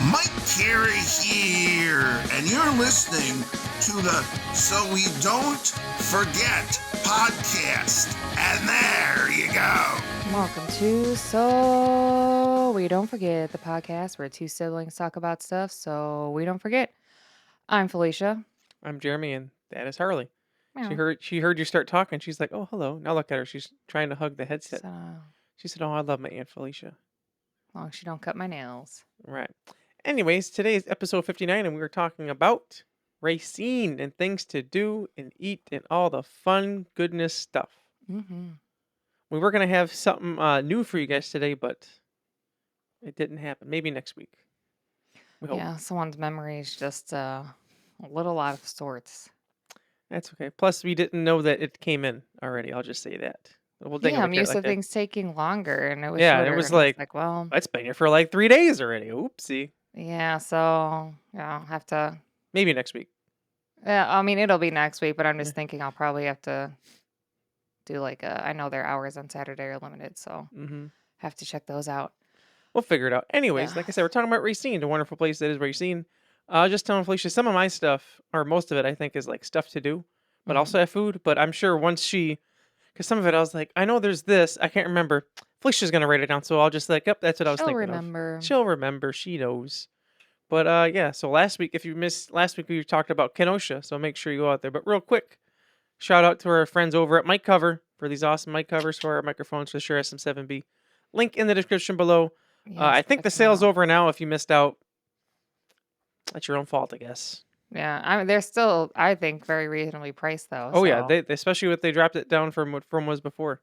Mike Carey here, and you're listening to the So We Don't Forget podcast. And there you go. Welcome to So We Don't Forget, the podcast where two siblings talk about stuff so we don't forget. I'm Felicia. I'm Jeremy, and that is Harley. She Meow. heard you start talking. She's like, "Oh, hello." Now look at her. She's trying to hug the headset. So, She said, "Oh, I love my Aunt Felicia." as long as she don't cut my nails. Right. Anyways, today is episode 59, and we were talking about Racine and things to do and eat and all the fun goodness stuff. Mm-hmm. We were gonna have something new for you guys today, but it didn't happen. Maybe next week. We hope. Yeah, someone's memory is just a little out of sorts. That's okay. Plus, we didn't know that it came in already. I'll just say that. We'll think Yeah, of I'm it used like to that. things taking longer, and it was Yeah, it shorter, was and I was like, like, well, it's been here for like 3 days already. Oopsie. yeah, so, yeah, I'll have to, Maybe next week. yeah, I mean, it'll be next week, but I'm Yeah. just thinking I'll probably have to do like I know their hours on Saturday are limited, so Mm-hmm. have to check those out. We'll figure it out. Anyways, Yeah. like I said, we're talking about Racine, the wonderful place that is Racine. Just telling Felicia, some of my stuff, or most of it, I think, is like stuff to do, but Mhm. also have food. But I'm sure once because some of it I was like, I know there's this, I can't remember. Felicia's gonna write it down, so I'll just like, yep, that's what I was She'll thinking of. remember. She'll remember. She knows. But yeah. So last week, if you missed last week, we talked about Kenosha. So make sure you go out there. But real quick, shout out to our friends over at Mic Cover for these awesome mic covers for our microphones for the Shure SM7B. Link in the description below. Yes, I think check the 'em sale's out. over now. If you missed out, that's your own fault, I guess. Yeah, they're still, I think, very reasonably priced though. Oh yeah, So they especially what they dropped it down from what from was before.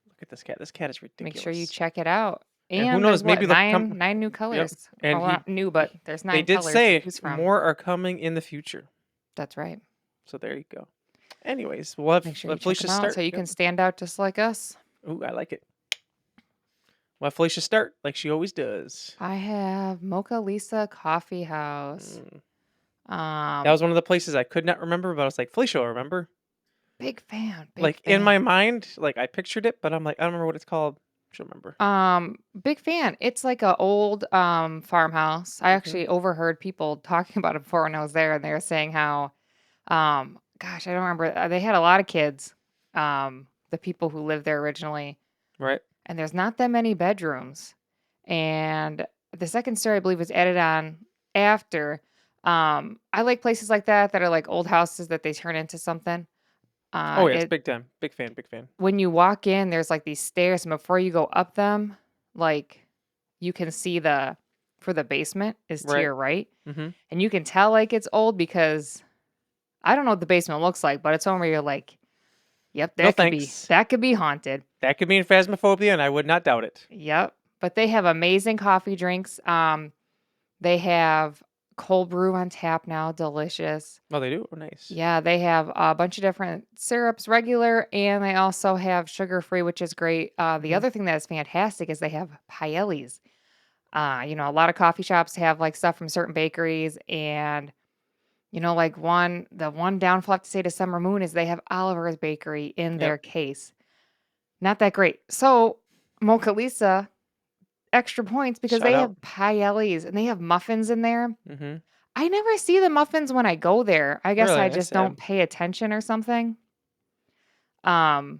Look at this cat. This cat is make sure you ridiculous. check it out. And who And there's knows? what Maybe they'll come. nine new Yep. colors. And Well, not new, but there's they 9 did colors to say choose from. more are coming in the future. That's right. So there you go. Anyways, we'll have Make sure you let check Felicia them out start. so you can stand out just like us. Ooh, I like it. We'll have Felicia start like she always does. I have Mocha Lisa Coffee House. That was one of the places I could not remember, but I was like, Felicia will remember. Big fan. Big Like fan. in my mind, like I pictured it, but I'm like, I don't remember what it's called. She'll remember. Big fan. It's like a old farmhouse. I actually overheard people talking about it before when I was there, and they were saying how gosh, I don't remember. They had a lot of kids. The people who lived there originally, Right. and there's not that many bedrooms. And the second story, I believe, was added on after. I like places like that are like old houses that they turn into something. Oh yes, It big time. Big fan, big fan. When you walk in, there's like these stairs, and before you go up them, like you can see for the basement is to Right. your right. Mm-hmm. And you can tell like it's old because I don't know what the basement looks like, but it's one where you're like, yep, No that thanks. could be haunted. That could mean phasmophobia, and I would not doubt it. Yep. But they have amazing coffee drinks. They have cold brew on tap now, delicious. Oh, they do? Oh, nice. Yeah, they have a bunch of different syrups, regular, and they also have sugar-free, which is great. The other thing that is fantastic is they have paellis. A lot of coffee shops have like stuff from certain bakeries, and like the one downfall I have to say to Summer Moon is they have Oliver's Bakery in their Yep. case. Not that great. So Mocha Lisa, extra points because Shout they out. have paellis and they have muffins in there. Mm-hmm. I never see the muffins when I go there. I guess Really? I That's just don't sad. pay attention or something. Oh,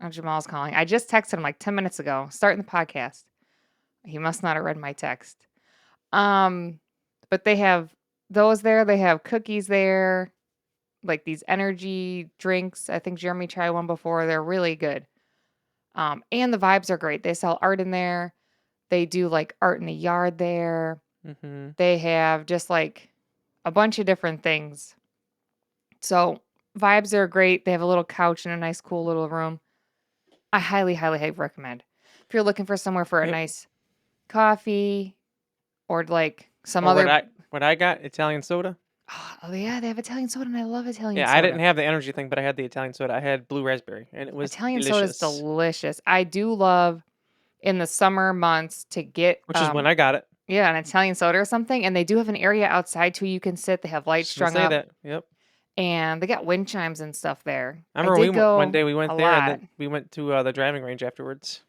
Jamal's calling. I just texted him like 10 minutes ago, starting the podcast. He must not have read my text. But they have those there. They have cookies there, like these energy drinks. I think Jeremy tried one before. They're really good. And the vibes are great. They sell art in there. They do like art in the yard there. Mm-hmm. They have just like a bunch of different things. So vibes are great. They have a little couch in a nice, cool little room. I highly, highly, highly recommend. If you're looking for somewhere for a Yep. nice coffee or like some Or other. what I got, Italian soda. Oh, yeah, they have Italian soda, and I love Italian Yeah, soda. I didn't have the energy thing, but I had the Italian soda. I had blue raspberry, and it was Italian soda is delicious. delicious. I do love in the summer months to get Which is when I got it. an Italian soda or something, and they do have an area outside too you can sit. They have lights Just gonna strung say up, that. Yep. and they got wind chimes and stuff there. I I remember did one go day we went a there, and lot. then we went to the driving range afterwards.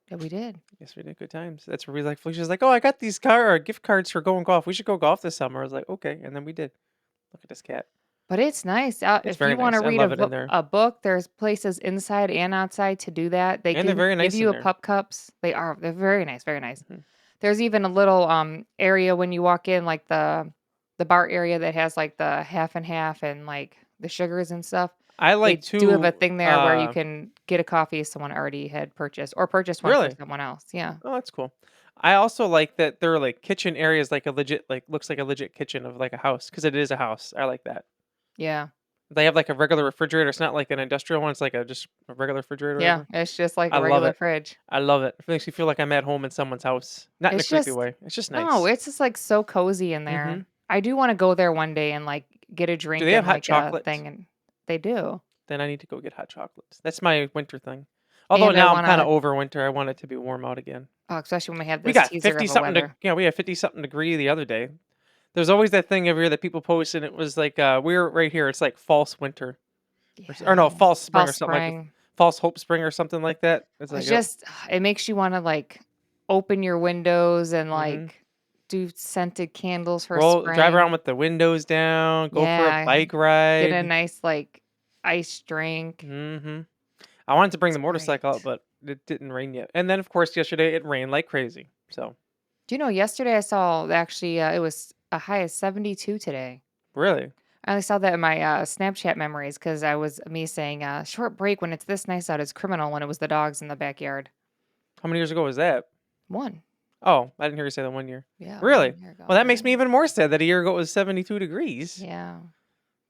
Yeah, we did. Yes, we did. Good times. That's where we like. Felicia's like, oh, I got these gift cards for going golf. We should go golf this summer. I was like, okay, and then we did. Look at this cat. But it's nice. It's If you very want to nice. I read love it in there, a book, there's places inside and outside to do that. They and they're give very give nice you in a there. pup cups. They're very nice, very nice. Mhm. There's even a little area when you walk in, like the bar area that has like the half and half and like the sugars and stuff. I like They do have a to. thing there where you can get a coffee someone already had purchased or purchase one for Really. someone else. Yeah. Oh, that's cool. I also like that there are like kitchen areas, like a legit, like looks like a legit kitchen of like a house because it is a house. I like that. Yeah. They have like a regular refrigerator. It's not like an industrial one. It's like just a regular refrigerator. Or Yeah. whatever. It's just like I a love regular it. fridge. I love it. It makes me feel like I'm at home in someone's house, not in a It's creepy just way. It's just no, nice. it's just like so cozy in Mm-hmm. there. I do want to go there one day and like get a Do drink they have and hot like a chocolate? thing, and they do. Then I need to go get hot chocolates. That's my winter thing. Although And I now I'm want kind of to, over winter. I want it to be warm out again. especially when we have We this got teaser 50 of a something weather. we had 50 something degree the other day. There's always that thing every year that people post, and it was like we're right here. It's like false winter, or no, Yeah. false spring Fall or something like spring. false hope spring or something like that. It's like, It's yep. just it makes you want to like open your windows and Mm-hmm. like do scented candles for Drive around spring. with the windows down. Go for a Yeah. bike Get a ride. nice like ice drink. Mm-hmm. I wanted to bring It's the motorcycle out, great. but it didn't rain yet. And then, of course, yesterday it rained like crazy. So Do you know yesterday I saw actually it was a high of 72 today. really, I only saw that in my Snapchat memories because I was me saying short break when it's this nice out is criminal when it was the dogs in the backyard. how many years ago was that? One. Oh, I didn't hear you say that 1 year. Yeah, Really? 1 year ago. Well, that makes Yeah. me even more sad that a year ago it was 72 degrees. Yeah.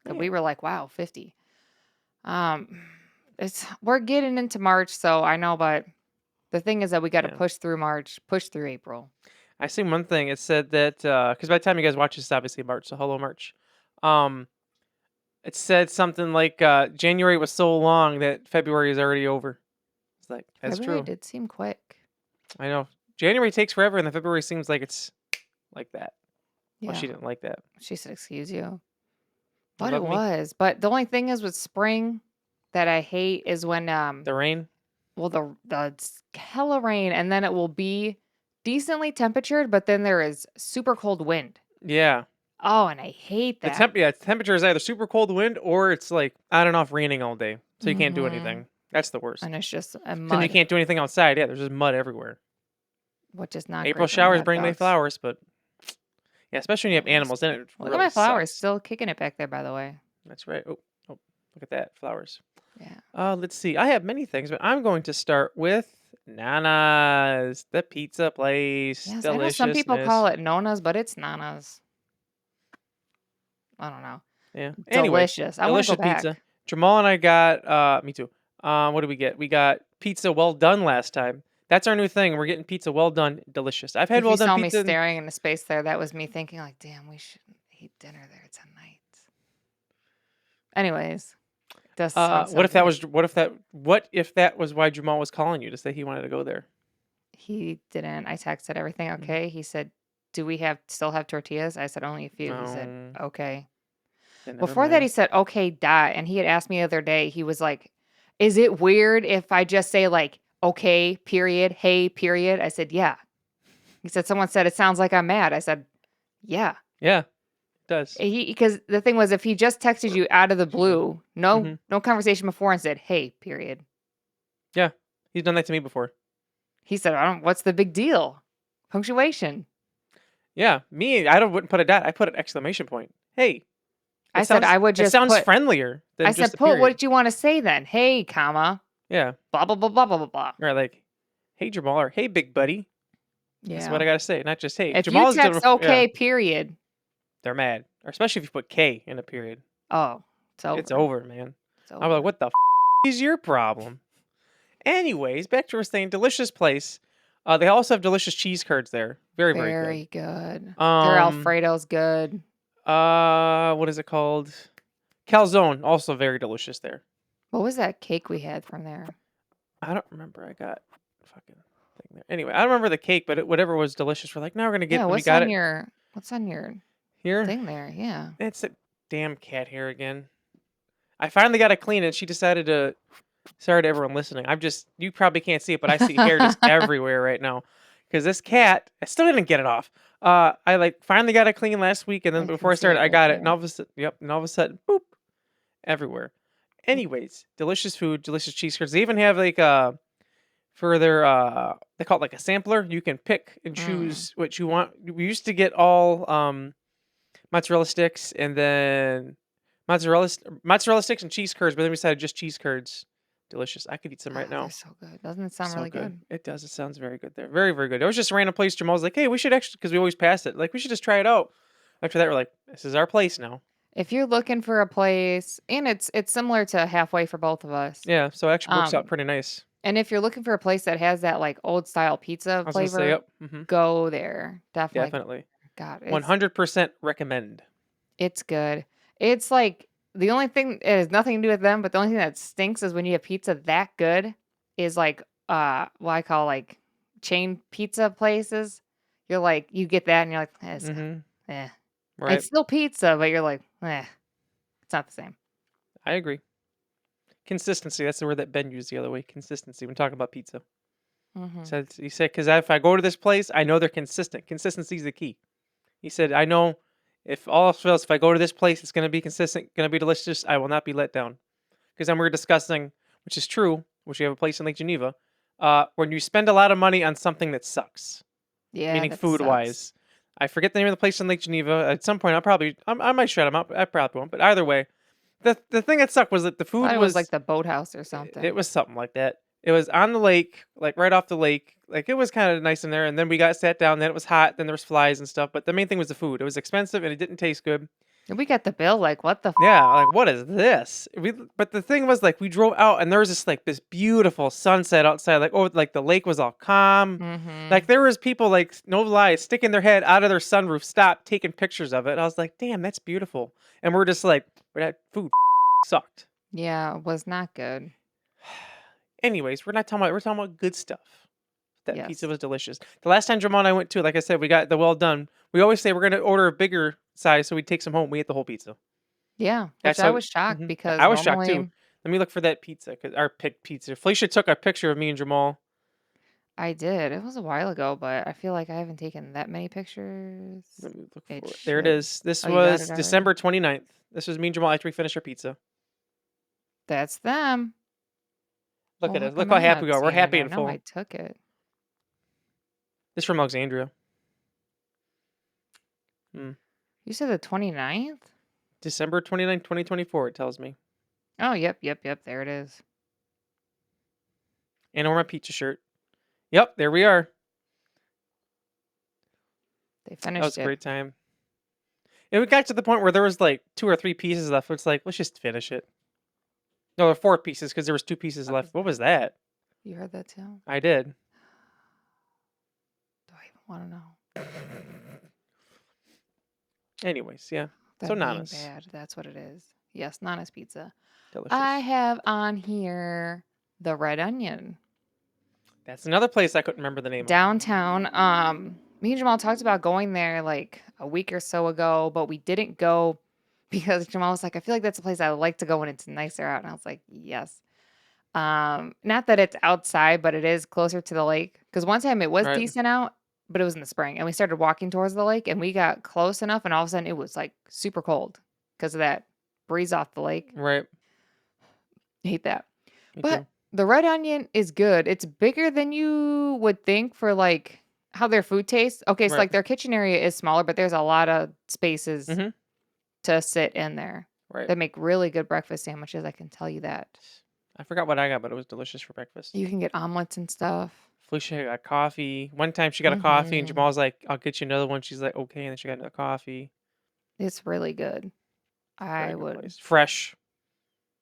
And we Man. were like, wow, 50. We're getting into March, so I know, but the thing is that we got to Yeah. push through March, push through April. I seen one thing. It said that because by the time you guys watch this, it's obviously March. So hello, March. Um, it said something like January was so long that February is already over. It's like that's February true. did seem quick. I know January takes forever, and then February seems like it's like that. Well, Yeah. she didn't like that. She said, excuse you. What But it about me? was. But the only thing is with spring that I hate is when The rain. well, the hella rain, and then it will be decently temperatured, but then there is super cold wind. Yeah. Oh, and I hate The that. temperature is either super cold wind or it's like on and off raining all day, so you can't do Hmm. anything. That's the worst. And it's just a Then you mud, can't do anything outside. Yeah, there's just mud everywhere. which is not April great when you showers got bring May dogs. flowers, but yeah, especially when you have Anyways, animals, then it look at really my flowers, sucks. still kicking it back there, by the way. That's right. Oh, look at that flowers. Yeah. Let's see. I have many things, but I'm going to start with Nana's, the pizza place. Yes, I know some people call Deliciousness. it Nona's, but it's Nana's. I don't know. Yeah. Anyway, Delicious. I want to go delicious back. pizza. Jamal and I got. Me too. What did we get? We got pizza well done last time. That's our new thing. We're getting pizza well done, delicious. I've had If you well done saw me pizza. staring into space there, that was me thinking like, damn, we shouldn't eat dinner there tonight. Anyways, does sound so What if that good. was? What if that was why Jamal was calling you to say he wanted to go there? He didn't. I texted everything Mm. okay. He said, "Do we still have tortillas?" I said, "Only a few." He said, No. "Okay." Then never Before that, he mind. said, "Okay, dot." And he had asked me the other day. He was like, "Is it weird if I just say like, okay, period, hey, period?" I said, "Yeah." He said, "Someone said it sounds like I'm mad." I said, "Yeah." Yeah, it does. Because the thing was, if he just texted you out of the blue, Mhm. no conversation before, and said, "Hey, period," Yeah, he's done that to me before. he said, "I don't. What's the big deal? Punctuation." Yeah, me, I wouldn't put a dot. I put an exclamation point. Hey, I said, "I would that just sounds put." friendlier I than said, just a "Put period. what you want to say then. Hey, comma, Yeah, blah blah blah blah blah blah blah." or like, hey Jamal, or hey big buddy. That's what Yeah. I gotta say, not just hey. If you Jamal has done it text before. Yeah, okay, period. they're mad, or especially if you put K in a period. Oh, it's over. It's over, man. It's I'm over. like, what the is your problem? Anyways, back to our thing. Delicious place. They also have delicious cheese curds there. Very, very good. Very good. Their Um, Alfredo's good. what is it called? Calzone, also very delicious there. What was that cake we had from there? I don't remember. I got fucking thing there. Anyway, I don't remember the cake, but whatever was delicious. We're like, now we're gonna get. Yeah, We got it what's on your here. thing there? Yeah. It's a damn cat hair again. I finally got it clean, and she decided to Sorry to everyone listening. You probably can't see it, but I see hair just everywhere right now. Because this cat, I still didn't get it off. I like finally got it clean last week, and then I before can I see started, it I right got it, and there. all of a sudden, boop, everywhere. Anyways, delicious food, delicious cheese curds. They even have like for their they call it like a sampler. You can pick and Mm. choose what you want. We used to get all mozzarella sticks and then mozzarella sticks and cheese curds, but then we decided just cheese curds. Delicious. I could eat some right They're now. so good. Doesn't it sound So really good. good? It does. It sounds very good there. Very, very good. It was just a random place. Jamal's like, hey, we should actually, because we always pass it. Like, we should just try it out. After that, we're like, this is our place now. If you're looking for a place, and it's similar to Halfway for both of us. Yeah. So it actually works out Um, pretty nice. and if you're looking for a place that has that like old style pizza I was going to say, flavor, yep. go there. Definitely. Definitely. God, 100% recommend. it's good. It's like the only thing it has nothing to do with them, but the only thing that stinks is when you have pizza that good is like what I call like chain pizza places. You're like you get that and you're like, eh. Right. It's still pizza, but you're like, it's not the same. I agree. Consistency. That's the word that Ben used the other way. Consistency when talking about pizza. So he said, because if I go to this place, I know they're consistent. Consistency is the key. He said, I know if all else fails, if I go to this place, it's going to be consistent, going to be delicious. I will not be let down. Because then we were discussing, which is true, which we have a place in Lake Geneva, when you spend a lot of money on something that sucks, Yeah, meaning that food-wise. sucks. I forget the name of the place in Lake Geneva. At some point, I might shut them up. I probably won't. But either way, the thing that sucked was that the food Thought it was like was, the boathouse or something. it was something like that. It was on the lake, like right off the lake. Like it was kind of nice in there. And then we got sat down. Then it was hot. Then there was flies and stuff. But the main thing was the food. It was expensive and it didn't taste good. And we got the bill. Like, what the? Yeah, like what is this? But the thing was, like, we drove out and there was this beautiful sunset outside. Like, oh, like the lake was all calm. Like there was people, like, no lie, sticking their head out of their sunroof, stop taking pictures of it. And I was like, damn, that's beautiful. And we're just like, that food sucked. Yeah, it was not good. Anyways, we're talking about good stuff. That Yes. pizza was delicious. The last time Jamal and I went to, like I said, we got the well done. We always say we're gonna order a bigger size so we take some home. We ate the whole pizza. Yeah, That's which I how. was shocked because I was shocked too. normally Let me look for that pizza, our picked pizza. Felicia took a picture of me and Jamal. I did. It was a while ago, but I feel like I haven't taken that many pictures. Let me look for It it. There it should. is. This Oh, you got was it already? December 29th. This was me and Jamal after we finished our pizza. That's them. Look Oh, at how us. Look come how I'm happy not we are. We're seeing it? happy I and know full. I took it. This is from Alexandria. You said the 29th? December 29th, 2024, it tells me. Oh, yep. There it is. And I wear my pizza shirt. Yep, there we are. They That was finished a it. great time. And we got to the point where there was like 2 or 3 pieces left. It's like, let's just finish it. No, there were 4 pieces because there was 2 pieces left. What was that? You heard that too? I did. Do I even want to know? Anyways, yeah. That So being Nana's. bad. That's what it is. Yes, Nana's Pizza. Delicious. I have on here the Red Onion. That's another place I couldn't remember the name of. Downtown. Me and Jamal talked about going there like a week or so ago, but we didn't go because Jamal was like, I feel like that's a place I would like to go when it's nicer out. And I was like, yes. Not that it's outside, but it is closer to the lake. Because one time it was Right. decent out, but it was in the spring. And we started walking towards the lake and we got close enough and all of a sudden it was like super cold because of that breeze off the lake. Right. I hate that. Me But too. the Red Onion is good. It's bigger than you would think for like how their food tastes. Okay, so Right. like their kitchen area is smaller, but there's a lot of spaces Mhm. to sit in there. Right. They make really good breakfast sandwiches. I can tell you that. I forgot what I got, but it was delicious for breakfast. You can get omelets and stuff. Felicia got coffee. One time she got a coffee and Mhm. Jamal's like, I'll get you another one. She's like, okay. And then she got another coffee. It's really good. Very I good would. place. Fresh.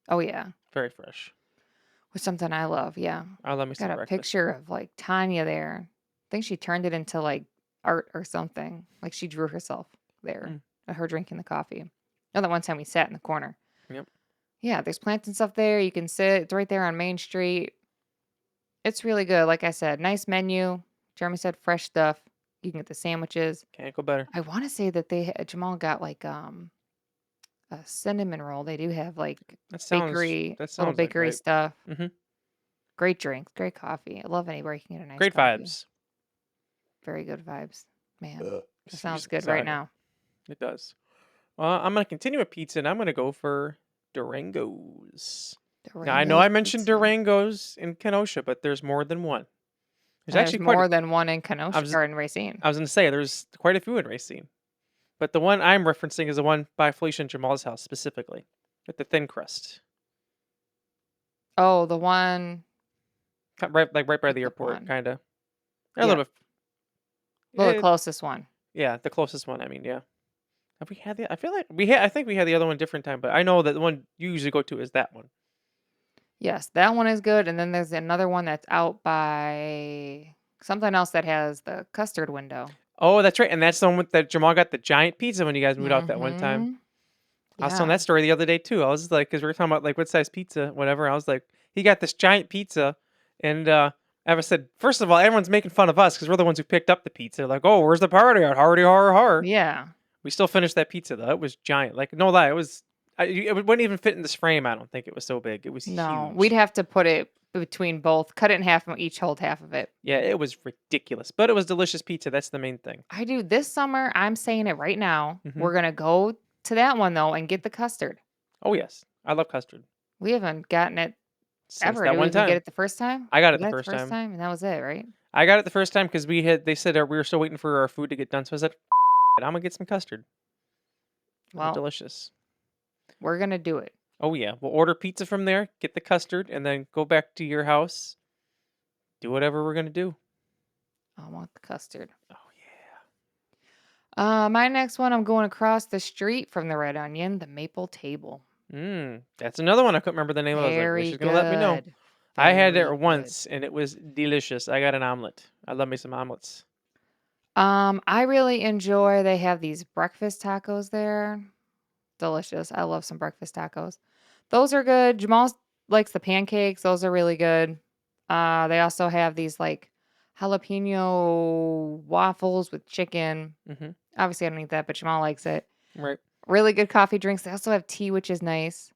Oh yeah, Very fresh. with something I love. Yeah, I love me some got a breakfast. picture of like Tanya there. I think she turned it into like art or something. Like she drew herself there. Her drinking the coffee. Oh, that one time we sat in the corner. Yep. Yeah, there's plants and stuff there. You can sit. It's right there on Main Street. It's really good. Like I said, nice menu. Jeremy said fresh stuff. You can get the sandwiches. Can't go better. I want to say that Jamal got like a cinnamon roll. They do have like That sounds little like bakery right. stuff. Mhm. Great drinks, great coffee. I love anywhere you can get a nice Great coffee. vibes. Very good vibes. Man, that Excuse sounds me. good right Sorry. now. It does. I'm gonna continue with pizza, and I'm gonna go for Durangos. Now I know I Durango's mentioned Pizza. Durangos in Kenosha, but there's more than one. There's And there's actually quite. more than one in I Kenosha was or in Racine. I was gonna say there's quite a few in Racine, but the one I'm referencing is the one by Felicia and Jamal's house specifically, with the thin crust, Oh, the one, right by pick the up airport, one. kind of. A Yeah, little bit. well, the It, closest one. yeah, the closest one. I mean, yeah. Have we had the? I feel like we had. I think we had the other one different time, but I know that the one you usually go to is that one. Yes, that one is good. And then there's another one that's out by something else that has the custard window. Oh, that's right, and that's the one that Jamal got the giant pizza when you guys moved out that one time. Mm-hmm. I was telling Yeah. that story the other day too. I was like, because we were talking about like what size pizza, whatever. I was like, he got this giant pizza, and I said, first of all, everyone's making fun of us because we're the ones who picked up the pizza. Like, oh, where's the party at? Hardy har har. Yeah. We still finished that pizza though. It was giant. Like, no lie, it was. It wouldn't even fit in this frame. I don't think it was so big. It was No, we'd huge. have to put it between both, cut it in half and each hold half of it. Yeah, it was ridiculous, but it was delicious pizza. That's the main thing. I do this summer. I'm saying it right now. Mhm. We're going to go to that one though and get the custard. Oh yes, I love custard. We haven't gotten it Since ever. that Did we one even get time, it the first time? I got We it the got first time. and that was it, right? I got it the first time because they said we were still waiting for our food to get done. So I said, I'm gonna get some custard. It was Well, delicious. we're going to do it. Oh yeah, we'll order pizza from there, get the custard, and then go back to your house. Do whatever we're gonna do. I want the custard. Oh yeah. My next one, I'm going across the street from the Red Onion, the Maple Table. That's another one I couldn't remember the name of. I was like, well, Very she's gonna let me know. good. I had it Very good. once and it was delicious. I got an omelet. I love me some omelets. I really enjoy, they have these breakfast tacos there. Delicious. I love some breakfast tacos. Those are good. Jamal likes the pancakes. Those are really good. They also have these like jalapeno waffles with chicken. Mm-hmm. Obviously, I don't eat that, but Jamal likes it. Right. Really good coffee drinks. They also have tea, which is nice.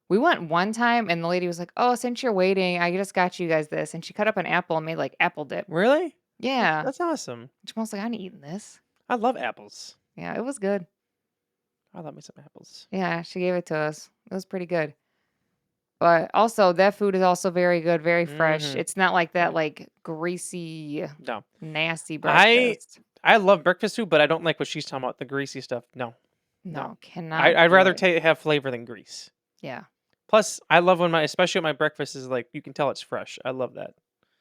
We went one time and the lady was like, "Oh, since you're waiting, I just got you guys this." And she cut up an apple and made like apple dip. Really? Yeah. That's awesome. Jamal's like, "I ain't eating this." I love apples. Yeah, it was good. I love me some apples. Yeah, she gave it to us. It was pretty good. But also, that food is also very good, very fresh. Mm-hmm. It's not like that, Right. like greasy, No. nasty I breakfast. I love breakfast food, but I don't like what she's talking about, the greasy stuff. No. No, cannot. I'd do rather it. have flavor than grease. Yeah, Plus, I love when especially when my breakfast is like, you can tell it's fresh. I love that.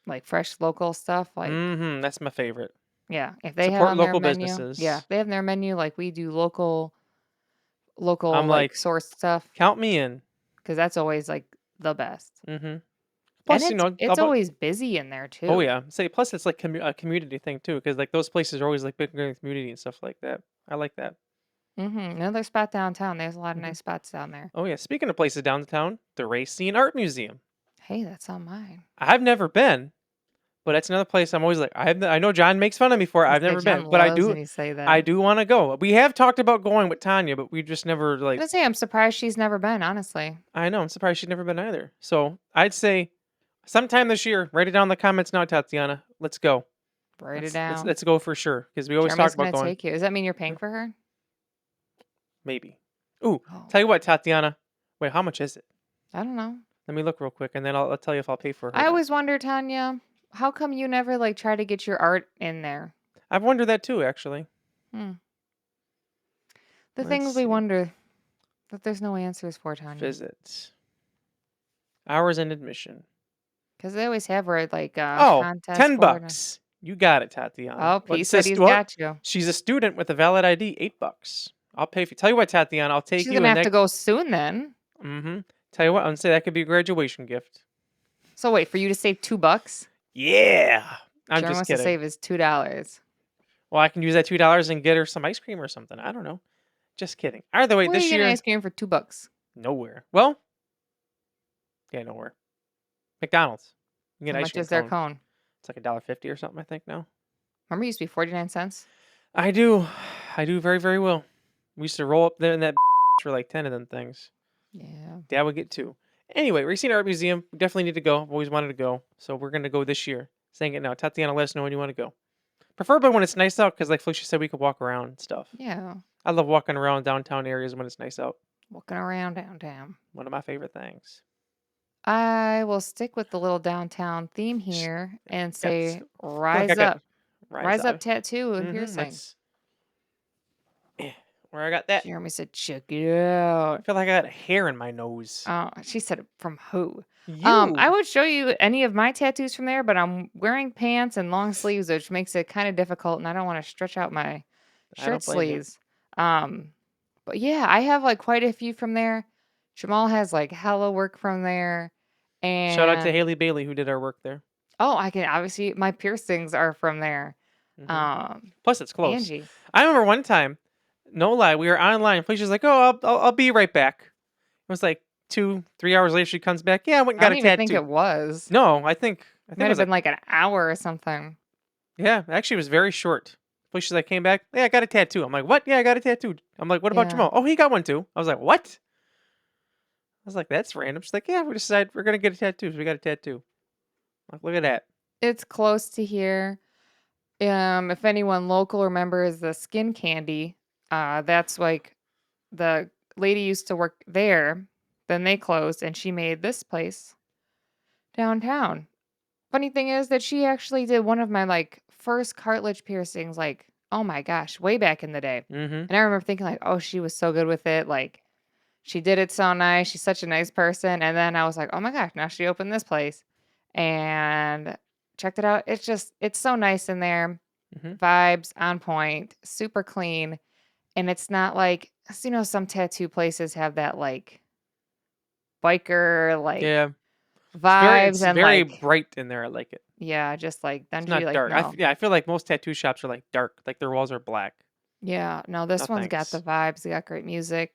like fresh local stuff. Like, That's my favorite. yeah, if they have Support on their local menu, businesses. yeah, if they have their menu, like we do local I'm like like, sourced stuff, count me in. because that's always like the best. Plus, And you know, it's always busy in there too. oh yeah, say plus it's like a community thing too, because like those places are always like big in the community and stuff like that. I like that. Another spot downtown. There's a lot of Mhm. nice spots down there. Oh yeah, speaking of places downtown, the Racine Art Museum. Hey, that's on mine. I've never been, but that's another place I'm always like, I know John makes fun of me for it. I I've say never Jen been, but I loves do. when you say that. I do want to go. We have talked about going with Tanya, but we just never I like. was gonna say I'm surprised she's never been. Honestly, I know. I'm surprised she's never been either. So I'd say sometime this year. Write it down in the comments now, Tatiana. Let's go. write it down. Let's go for sure because we always Jeremy's talk about gonna going. take you. Does that mean you're paying for her? Maybe. Ooh, Oh, tell you what, Tatiana. Wait, how much is it? I don't know. Let me look real quick, and then I'll tell you if I'll pay for her. I always wonder, Tanya, how come you never like try to get your art in there? I've wondered that too, actually. The Let's things we see. wonder that there's no answers for, Tanya. Visit. Hours and admission. Because they always have where like Oh, contests. $10. You got it, Tatiana. Oh, Pete said he's got you. She's a student with a valid ID. $8. I'll pay for you. Tell you what, Tatiana, I'll take She's you. gonna have to go soon then. Tell you what, I'm gonna say that could be a graduation gift. So wait, for you to save $2? Yeah. I'm Jeremy just wants kidding. to save his $2. Well, I can use that $2 and get her some ice cream or something. I don't know. Just kidding. Either way, Where are this you getting year, ice cream for $2? nowhere. Well, yeah, nowhere. McDonald's. You can get How an ice much cream is their cone. cone? It's like $1.50 or something, I think now. Remember, it used to be 49 cents. I do very, very well. We used to roll up there in that for like 10 of them things. Yeah. Dad would get 2. Anyway, Racine Art Museum. We definitely need to go. I've always wanted to go. So we're going to go this year. Saying it now. Tatiana, let us know when you want to go. Preferably when it's nice out because, like Felicia said, we could walk around and stuff. Yeah. I love walking around downtown areas when it's nice out. Walking around downtown. One of my favorite things. I will stick with the little downtown theme Sh- here and Got, say I feel like I rise got up. rise Rise up up. tattoo and piercing. Let's. Where I got that? Jeremy said, check it out. I feel like I got hair in my nose. She said, from who? You. I would show you any of my tattoos from there, but I'm wearing pants and long sleeves, which makes it kind of difficult, and I don't want to stretch out my I shirt don't blame you. sleeves. But yeah, I have like quite a few from there. Jamal has like hella work from there. Shout out to And Haley Bailey who did our work there. I can obviously my piercings are from there. Plus, it's close. Angie. I remember one time, no lie, we were online. Felicia's like, "Oh, I'll be right back." It was like 2-3 hours later. She comes back. Yeah, I went and I got don't a even tattoo. think it was. No, I think Might it have was been like an hour or something. yeah. Actually, it was very short. Felicia's like, came back. Yeah, I got a tattoo. I'm like, what? Yeah, I got a tattoo. I'm like, what about Yeah. Jamal? Oh, he got one too. I was like, what? I was like, that's random. She's like, yeah, we decided we're gonna get a tattoo. So we got a tattoo. I'm like, look at that. It's close to here. If anyone local remembers the Skin Candy, that's like the lady used to work there. Then they closed, and she made this place downtown. Funny thing is that she actually did one of my like first cartilage piercings, like oh my gosh, way back in the day. Mm-hmm. And I remember thinking like, oh, she was so good with it, like she did it so nice. She's such a nice person. And then I was like, oh my gosh, now she opened this place and checked it out. It's so nice in there. Mm-hmm. Vibes on point, super clean. And it's not like, some tattoo places have that like biker, like Yeah. vibes It's and very like, bright in there. I like it. yeah, just like It's dungy, not like, dark. no. I feel like most tattoo shops are like dark. Like their walls are black. Yeah, no, this No one's got the thanks. vibes. They got great music.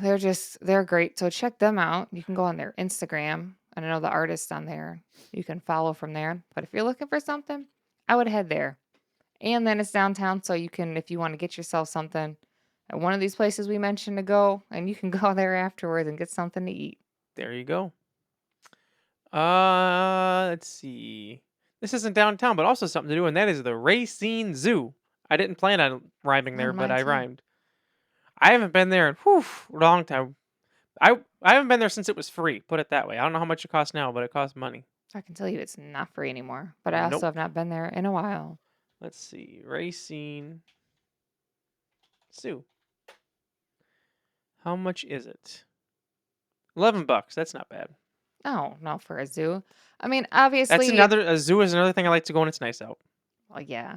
They're great. So check them out. You can go on their Instagram. And I know the artists on there. You can follow from there. But if you're looking for something, I would head there. And then it's downtown, so you can, if you want to get yourself something at one of these places we mentioned to go, and you can go there afterwards and get something to eat. There you go. Let's see. This isn't downtown, but also something to do, and that is the Racine Zoo. I didn't plan on rhyming there, On but mine I too. rhymed. I haven't been there in a long time. I haven't been there since it was free. Put it that way. I don't know how much it costs now, but it costs money. I can tell you it's not free anymore. But I also Nope. have not been there in a while. Let's see. Racine Zoo. How much is it? $11. That's not bad. Oh, no, for a zoo. I mean, That's obviously, a zoo is another thing I like to go when it's nice out. well, yeah.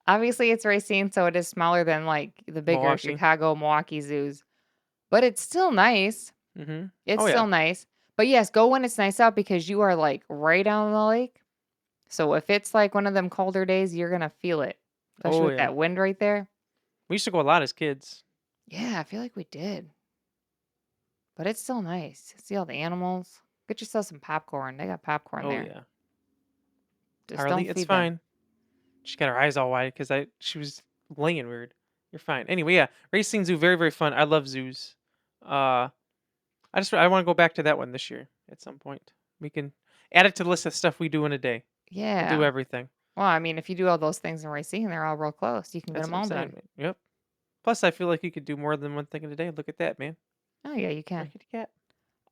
Obviously, it's Racine, so it is smaller than like the bigger Milwaukee. Chicago, Milwaukee zoos. But it's still nice. Mm-hmm. It's Oh, yeah. still nice. But yes, go when it's nice out because you are like right on the lake. So if it's like one of them colder days, you're gonna feel it. Especially Oh, with yeah. that wind right there. We used to go a lot as kids. Yeah, I feel like we did. But it's still nice. See all the animals. Get yourself some popcorn. They got popcorn Oh, there. yeah. Just Harley, don't it's feed them. fine. She got her eyes all wide because she was laying weird. You're fine. Anyway, yeah, Racine Zoo, very very fun. I love zoos. I want to go back to that one this year at some point. We can add it to the list of stuff we do in a day. We'll do Yeah. everything. Well, I mean, if you do all those things in Racine, they're all real close. You can get That's them what I'm all saying. done. Man. Yep. Plus, I feel like you could do more than one thing in a day. Look at that, man. Oh yeah, you can. Rickety cat.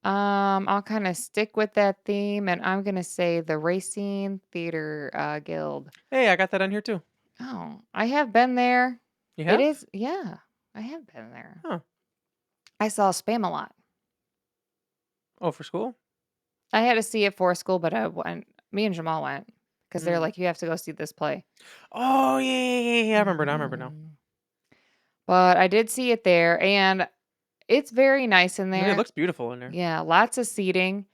I'll kind of stick with that theme, and I'm gonna say the Racine Theater Guild. Hey, I got that on here too. Oh, I have been there. You It have? is, yeah, I have been there. Huh. I saw Spam a lot. Oh, for school? I had to see it for school, but I went. Me and Jamal went because they're Mm. like, you have to go see this play. Oh yeah. I remember now. But I did see it there, and it's very nice in I mean, it there. looks beautiful in there. Yeah, lots of seating.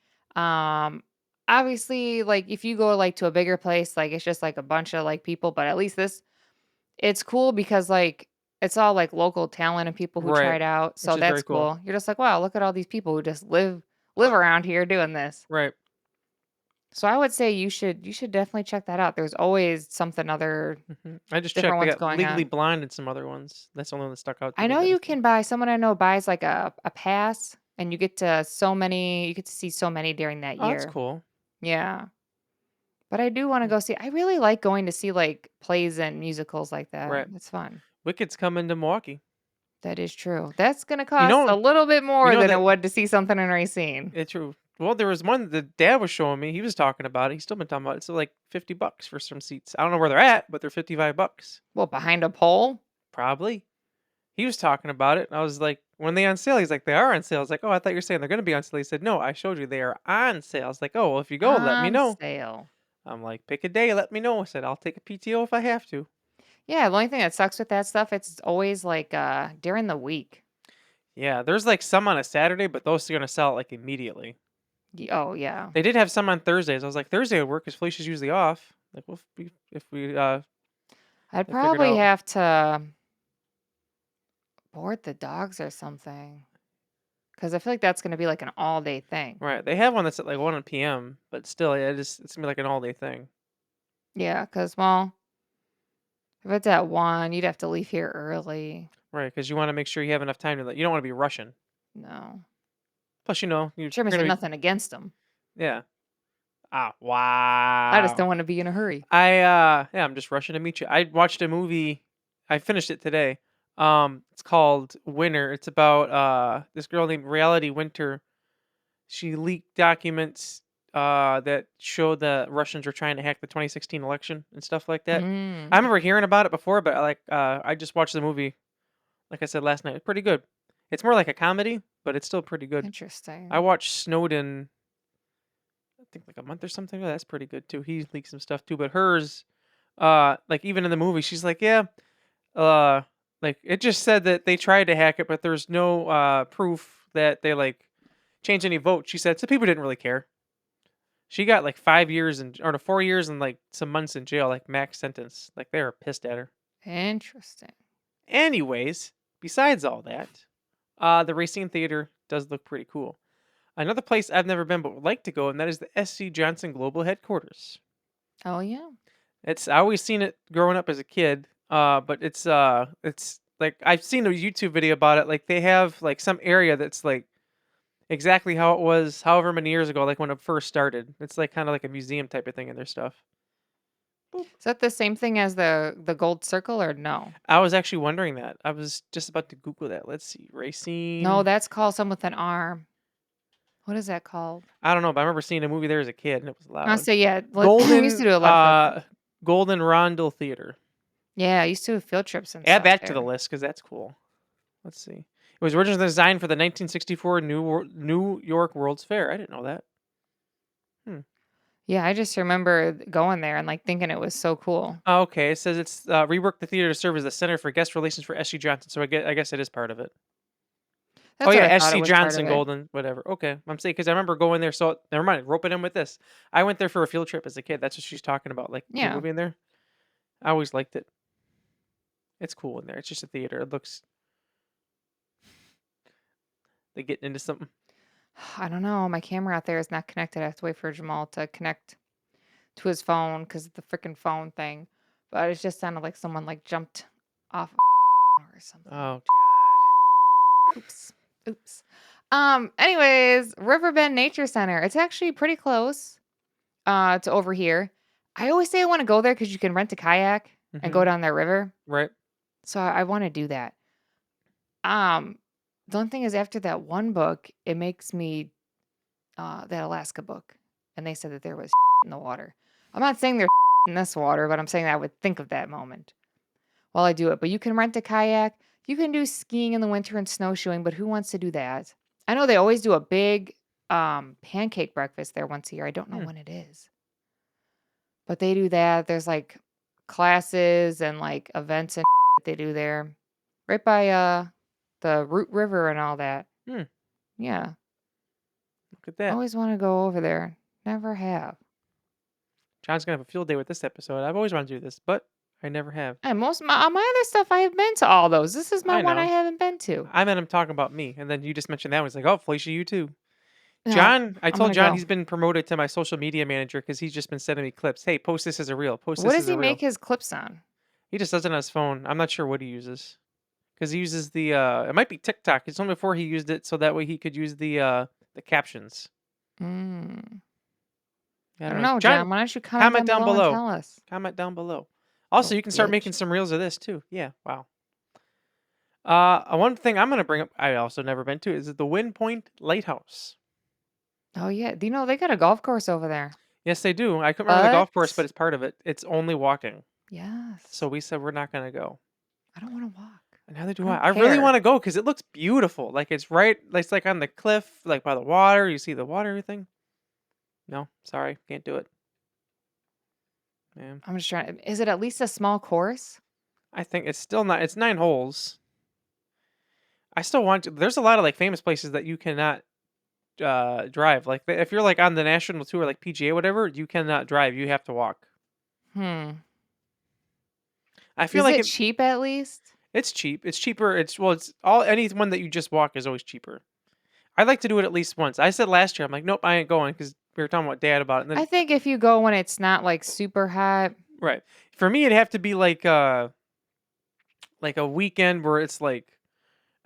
Obviously, like if you go like to a bigger place, like it's just like a bunch of like people, but at least it's cool because like it's all like local talent and people who Right. tried out. Which So is that's very cool. cool. You're just like, wow, look at all these people who just live around here doing this. Right. So I would say you should definitely check that out. There's always something other I just different checked. They ones got going Legally on. Blind and some other ones. That's the only one that stuck out to I me know that I you seen. can buy someone I know buys like a pass and you get to see so many during that Oh, that's year. cool. Yeah. But I do want to Hmm. go see. I really like going to see like plays and musicals like that. Right. It's fun. Wicked's coming to Milwaukee. That is true. That's going to You cost a know, little bit you more know than it that would to see something in Racine. it's true. Well, there was one the dad was showing me. He was talking about it. He's still been talking about it. It's like $50 for some seats. I don't know where they're at, but they're $55. Well, behind a pole? Probably. He was talking about it. And I was like, when they on sale? He's like, they are on sale. I was like, oh, I thought you were saying they're going to be on sale. He said, no, I showed you they are on sale. I was like, oh, well, if you go, let me On know. sale. I'm like, pick a day, let me know. I said, I'll take a PTO if I have to. Yeah, the only thing that sucks with that stuff, it's always like during the week. Yeah, there's like some on a Saturday, but those are going to sell like immediately. Oh yeah. They did have some on Thursdays. I was like, Thursday would work because Felicia's usually off. Like, well, if we I'd figured probably out. have to board the dogs or something. Because I feel like that's going to be like an all day thing. Right. They have one that's at like 1 p.m., but still, yeah, it's gonna be like an all day thing. Yeah, because, well, if it's at 1, you'd have to leave here early. Right, because you want to make sure you have enough time to. You don't want to be rushing. No. Plus, you're Sure, gonna Mr. be. Nothing against them. Yeah. Ah, I just don't wow. want to be in a hurry. Yeah, I'm just rushing to meet you. I watched a movie. I finished it today. It's called Winter. It's about this girl named Reality Winter. She leaked documents that show the Russians were trying to hack the 2016 election and stuff like that. I Mm, remember hearing about it before, but I just watched the movie. Like I said last night, it's pretty good. It's more like a comedy, but it's still pretty good. I interesting. watched Snowden. I think like a month or something ago. That's pretty good too. He leaked some stuff too, but hers, like even in the movie, she's like, yeah, uh, like it just said that they tried to hack it, but there's no proof that they like changed any votes. She said so people didn't really care. She got like 5 years or no 4 years and like some months in jail, like max sentence. Like they were pissed at her. Interesting. Anyways, besides all that, the Racine Theater does look pretty cool. Another place I've never been but would like to go, and that is the SC Johnson Global Headquarters. Oh, yeah. I always seen it growing up as a kid. But it's like I've seen a YouTube video about it. Like they have like some area that's like exactly how it was however many years ago, like when it first started. It's like kind of like a museum type of thing in their stuff. Boop. Is that the same thing as the gold circle or no? I was actually wondering that. I was just about to Google that. Let's see. No, Racine. that's called some with an R. What is that called? I don't know, but I remember seeing a movie there as a kid and it was I loud. say, yeah. We used to Golden do a lot of field trips. Golden Rondel Theater. Yeah, I used to do field trips and Add stuff that to the there. list because that's cool. Let's see. It was originally designed for the 1964 New York World's Fair. I didn't know that. Hmm. Yeah, I just remember going there and like thinking it was so cool. Oh, okay. It says it's reworked the theater to serve as the center for guest relations for S.C. Johnson. So I guess it is part of it. Oh That's what yeah, I thought it S.C. was part of Johnson it. Golden, whatever. Okay, I'm saying because I remember going there. So never mind. Rope it in with this. I went there for a field trip as a kid. That's what she's talking about. Like the Yeah. movie in there. I always liked it. It's cool in there. It's just a theater. It looks they getting into something. I don't know. My camera out there is not connected. I have to wait for Jamal to connect to his phone because of the freaking phone thing. But it just sounded like someone like jumped off or something. Oh Oops. Oops. Anyways, Riverbend Nature Center. It's actually pretty close to over here. I always say I want to go there because you can rent a kayak and go God. down that river. Right. So I want to do that. Um, the only thing is after that one book, it makes me that Alaska book, and they said that there was in the water. I'm not saying there's in this water, but I'm saying that I would think of that moment while I do it. But you can rent a kayak. You can do skiing in the winter and snowshoeing, but who wants to do that? I know they always do a big pancake breakfast there once a year. I don't know Hmm. when it is, but they do that. There's like classes and like events and that they do there, right by the Root River and all that. Hmm. Yeah, Look at that. always want to go over there. Never have. John's gonna have a field day with this episode. I've always wanted to do this, but I never have. And most my other stuff, I have been to all those. This is my I one I know. haven't been to. I met him talking about me, and then you just mentioned that one. He's like, "Oh, Felicia, you too." No, John, I I'm told gonna John go. he's been promoted to my social media manager because he's just been sending me clips. Hey, post this as a reel. Post What this does as a he reel. make his clips on? He just does it on his phone. I'm not sure what he uses. Because he uses the it might be TikTok. It's only before he used it so that way he could use the captions. Mm. I I don't don't know. know, John, John. Why don't you comment comment down down below and below. tell us? Comment down below. Also, Little you can start bitch. making some reels of this too. Yeah, wow. One thing I'm gonna bring up I also never been to is the Wind Point Lighthouse. Oh yeah. Do you know they got a golf course over there? Yes, they do. I couldn't remember the golf course, but But it's part of it. It's only walking. yes. So we said we're not gonna go. I don't want to walk. Neither do I I. don't I really care. want to go because it looks beautiful. Like it's right, like it's like on the cliff, like by the water. You see the water, everything. No, sorry, can't do it. Man, I'm just trying. Is it at least a small course? I think it's still not. It's 9 holes. I still want to. There's a lot of like famous places that you cannot drive. Like if you're like on the national tour, like PGA, whatever, you cannot drive. You have to walk. Hmm. I feel Is like it cheap at least? it's cheap. It's cheaper. It's all any one that you just walk is always cheaper. I'd like to do it at least once. I said last year, I'm like, nope, I ain't going because we were talking about Dad about it. And I then think if you go when it's not like super hot. right for me, it'd have to be like a weekend where it's like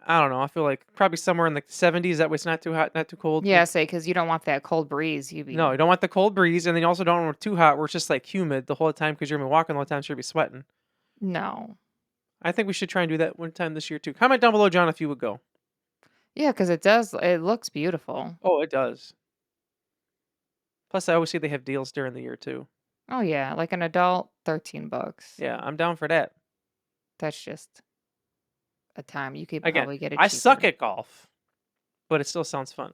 I don't know. I feel like probably somewhere in like the 70s. That way it's not too hot, not too cold. Yeah, say because you don't want that cold breeze. You No, be you don't want the cold breeze, and then you also don't want it too hot where it's just like humid the whole time because you're gonna be walking the whole time, so you'll be sweating. no. I think we should try and do that one time this year too. Comment down below, John, if you would go. Yeah, because it does. It looks beautiful. Oh, it does. Plus, I always see they have deals during the year too. Oh yeah, like an adult, $13. Yeah, I'm down for that. That's just a time you could Again, probably get it I suck cheaper. at golf, but it still sounds fun.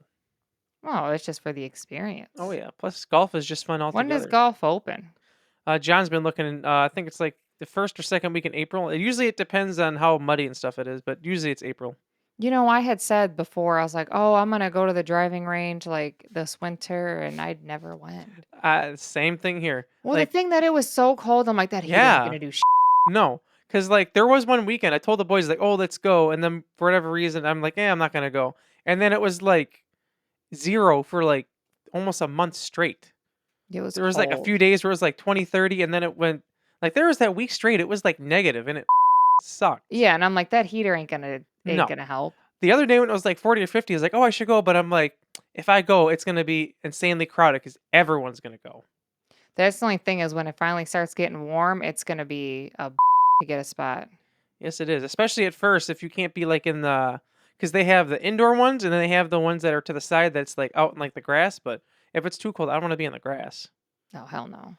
Oh, it's just for the Oh experience. yeah. Plus, golf is just fun When does altogether. golf open? John's been looking. I think it's like the first or second week in April. It depends on how muddy and stuff it is, but usually it's April. You know, I had said before, I was like, oh, I'm gonna go to the driving range like this winter, and I'd never went. Same thing here. Well, the Like, thing that it was so cold, I'm like, that heat ain't yeah, gonna do no, because like there was one weekend I told the boys like, oh, let's go, and then for whatever reason I'm like, I'm not gonna go, and then it was like 0 for like almost a month straight. It was There was like a few cold. days where it was like 20, 30, and then it went like there was that week straight. It was like negative, and it sucked. Yeah, and I'm like, that heater ain't No. gonna help. The other day when it was like 40 or 50, I was like, oh, I should go. But I'm like, if I go, it's going to be insanely crowded because everyone's going to go. That's the only thing is when it finally starts getting warm, it's gonna be a to get a spot. Yes, it is. Especially at first, if you can't be like in because they have the indoor ones and then they have the ones that are to the side that's like out in like the grass. But if it's too cold, I don't want to be in the grass. Oh hell no.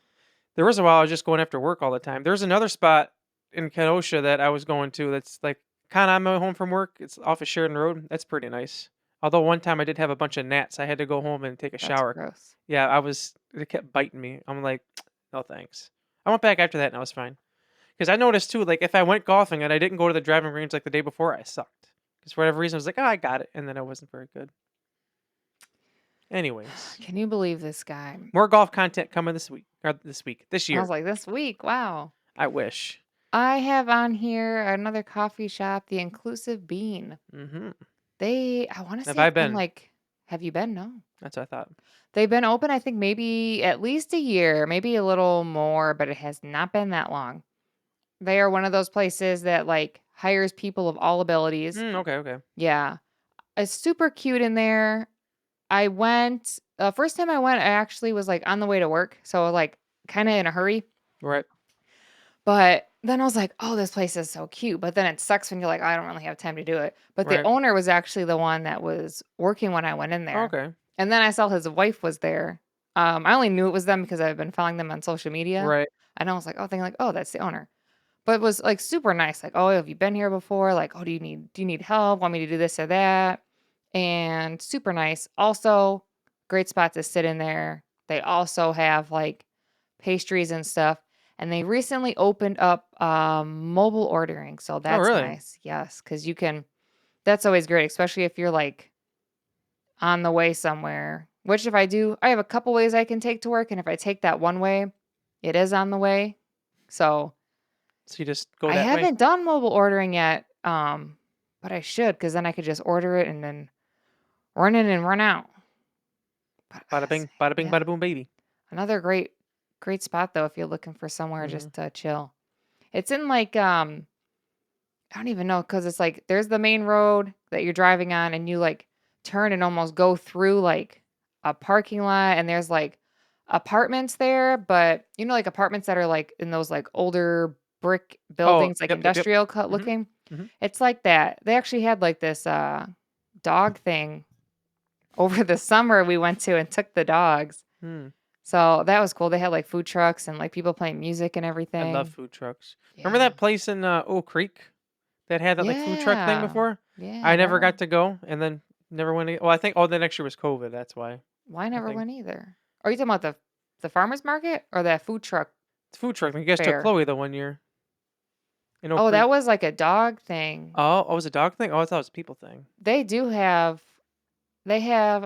There was a while I was just going after work all the time. There's another spot in Kenosha that I was going to that's like kind of on my way home from work. It's off of Sheridan Road. That's pretty nice. Although one time I did have a bunch of gnats. I had to go home and take a That's shower. gross. Yeah, it kept biting me. I'm like, no thanks. I went back after that and I was fine. Because I noticed too, like if I went golfing and I didn't go to the driving range like the day before, I sucked. Because for whatever reason, I was like, oh, I got it. And then I wasn't very good. Anyways, Can you believe this guy? more golf content coming this I year. was like, this week, wow. I wish. I have on here another coffee shop, the Inclusive Bean. Mm-hmm. I want to Have say I it's been been? like, have you been? No. That's what I thought. They've been open, I think maybe at least a year, maybe a little more, but it has not been that long. They are one of those places that like hires people of all abilities. Okay. Yeah. It's super cute in there. I went, first time I went, I actually was like on the way to work. So like kind of in a hurry. Right. But then I was like, oh, this place is so cute. But then it sucks when you're like, I don't really have time to do it. But the Right. owner was actually the one that was working when I went in there. Okay. And then I saw his wife was there. I only knew it was them because I've been following them on social media. Right. And I was like, oh, thinking like, oh, that's the owner. But it was like super nice. Like, oh, have you been here before? Like, oh, do you need help? Want me to do this or that? And super nice. Also, great spot to sit in there. They also have like pastries and stuff. And they recently opened up mobile ordering. So that's really? nice. Yes. Because that's always great, especially if you're like on the way somewhere. Which if I do, I have a couple ways I can take to work. And if I take that one way, it is on the way. So you just go I that way? haven't done mobile ordering yet. But I should, because then I could just order it and then run in and run out. But Bada bing, yeah, bada boom, baby. another great spot though if you're looking for somewhere Mhm. just to chill. It's in like I don't even know because it's like there's the main road that you're driving on, and you like turn and almost go through like a parking lot, and there's like apartments there, but you know, like apartments that are like in those like older brick Oh, buildings, like yep, yep, yep. industrial cut Mhm, looking. mhm. It's like that. They actually had like this dog thing over the summer we went to and took the dogs. Hmm. So that was cool. They had like food trucks and like people playing music and I love everything. food trucks. Remember Yeah. that place in Oak Creek that had that like food truck thing Yeah. before? Yeah. I never Never. got to go, and then never went. Well, I think the next year was COVID. That's why. Well, I I never think went either. Are you talking about the farmer's market or that food truck it's food truck. You guys took fair? Chloe the one year in Oak Oh, Creek. that was like a dog thing. Oh, it was a dog thing. Oh, I thought it was a people thing. They do have they have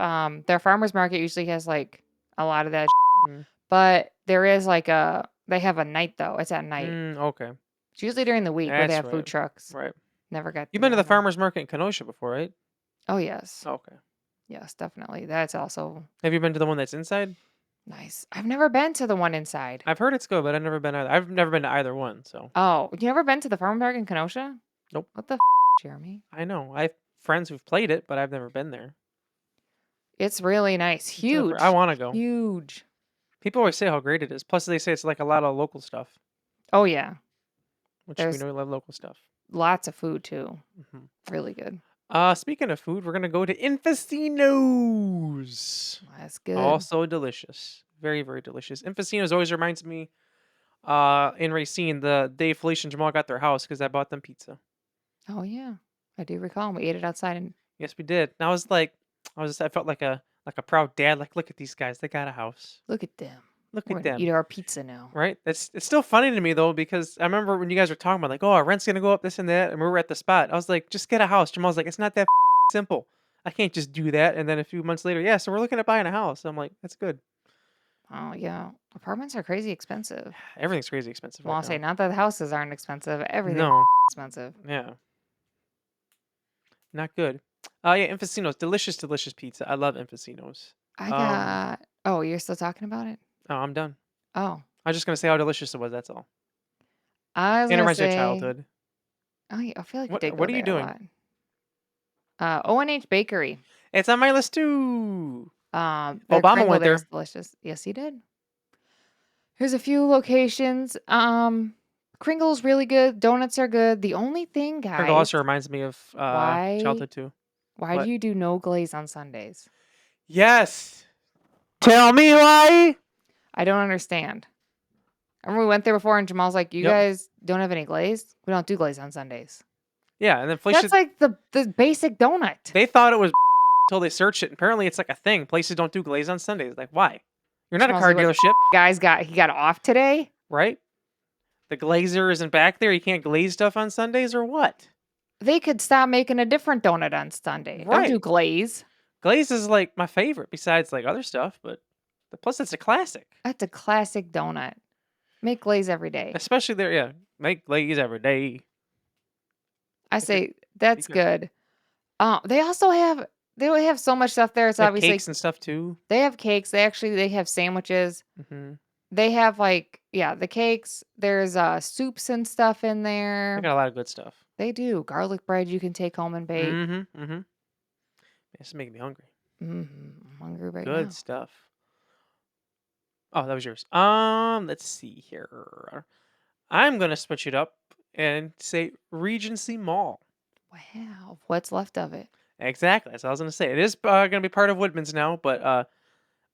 their farmer's market usually has like a lot of that, Mm. but there is like they have a night though. It's at night. Okay, It's usually during the week where they that's have right. food trucks. Right. Never got You've to been to go the though. farmers market in Kenosha before, right? Oh yes. Okay. Yes, definitely. That's also Have you been to the one that's inside? nice. I've never been to the one inside. I've heard it's good, but I've never been either. I've never been to either one, so Oh, you never been to the farmer's market in Kenosha? nope. What the Jeremy? I know. I have friends who've played it, but I've never been there. It's really nice. I Huge. want to go. Huge. People always say how great it is. Plus, they say it's like a lot of local stuff, Oh yeah. which we There's know we love local stuff. lots of food too. hmm Really good. Speaking of food, we're gonna go to Infacino's. That's good. Also delicious, very very delicious. Infacino's always reminds me, in Racine, the day Felicia and Jamal got their house because I bought them pizza. Oh yeah. I do recall. We ate it outside and Yes, we did. And I was like, I felt like a proud dad. Like, look at these guys, they got a house. look at them. Look We're at gonna eat them. our pizza now. Right? It's still funny to me though because I remember when you guys were talking about like, oh, our rent's gonna go up, this and that, and we were at the spot. I was like, just get a house. Jamal's like, it's not that simple. I can't just do that. And then a few months later, yeah, so we're looking at buying a house. I'm like, that's good. Oh yeah. Apartments are crazy expensive. Everything's crazy expensive Well, right I'll say now. not that houses aren't expensive. Everything's No, expensive. yeah, not good. Yeah, Infacino's, delicious, delicious pizza. I love Infacino's. I Um, got oh, you're still talking about it? oh, I'm done. Oh. I was just gonna say how delicious it was. That's all. I was And it gonna reminds me of say childhood. oh yeah, I feel like you did What go are you there a doing? lot. O&H Bakery. It's on my list too. Their Obama kringle went there is there. delicious. Yes, he did. Here's a few locations. Kringle's really good. Donuts are good. The only thing, Pringle guys, also reminds me of why childhood too. why do What? you do no glaze on Sundays? Yes. Tell me why. I don't understand. Remember we went there before and Jamal's like, "You Yep. guys don't have any glaze? We don't do glaze on Sundays." Yeah, and then Felicia, That's like the basic donut. they thought it was until they searched it. Apparently, it's like a thing. Places don't do glaze on Sundays. Like, why? You're not a Jamal's car like, "What dealership, he got off today?" right? The glazer isn't back there. You can't glaze stuff on Sundays or what? They could stop making a different donut on Sunday. Don't do Right. glaze. Glaze is like my favorite besides like other stuff, but plus it's a classic. That's a classic donut. Make glaze every day. Especially there, yeah. Make glaze every day. I say that's Because good. They also have so much stuff there. It's they have obviously cakes and stuff too. they have cakes. They have sandwiches. hmm They have like the cakes. There's soups and stuff in They there. got a lot of good stuff. They do garlic bread you can take home and bake. It's making me hungry. I'm hungry right Good now. stuff. Oh, that was yours. Let's see here. I'm gonna switch it up and say Regency Mall. Wow, what's left of it? Exactly. That's what I was gonna say. It is gonna be part of Woodman's now, but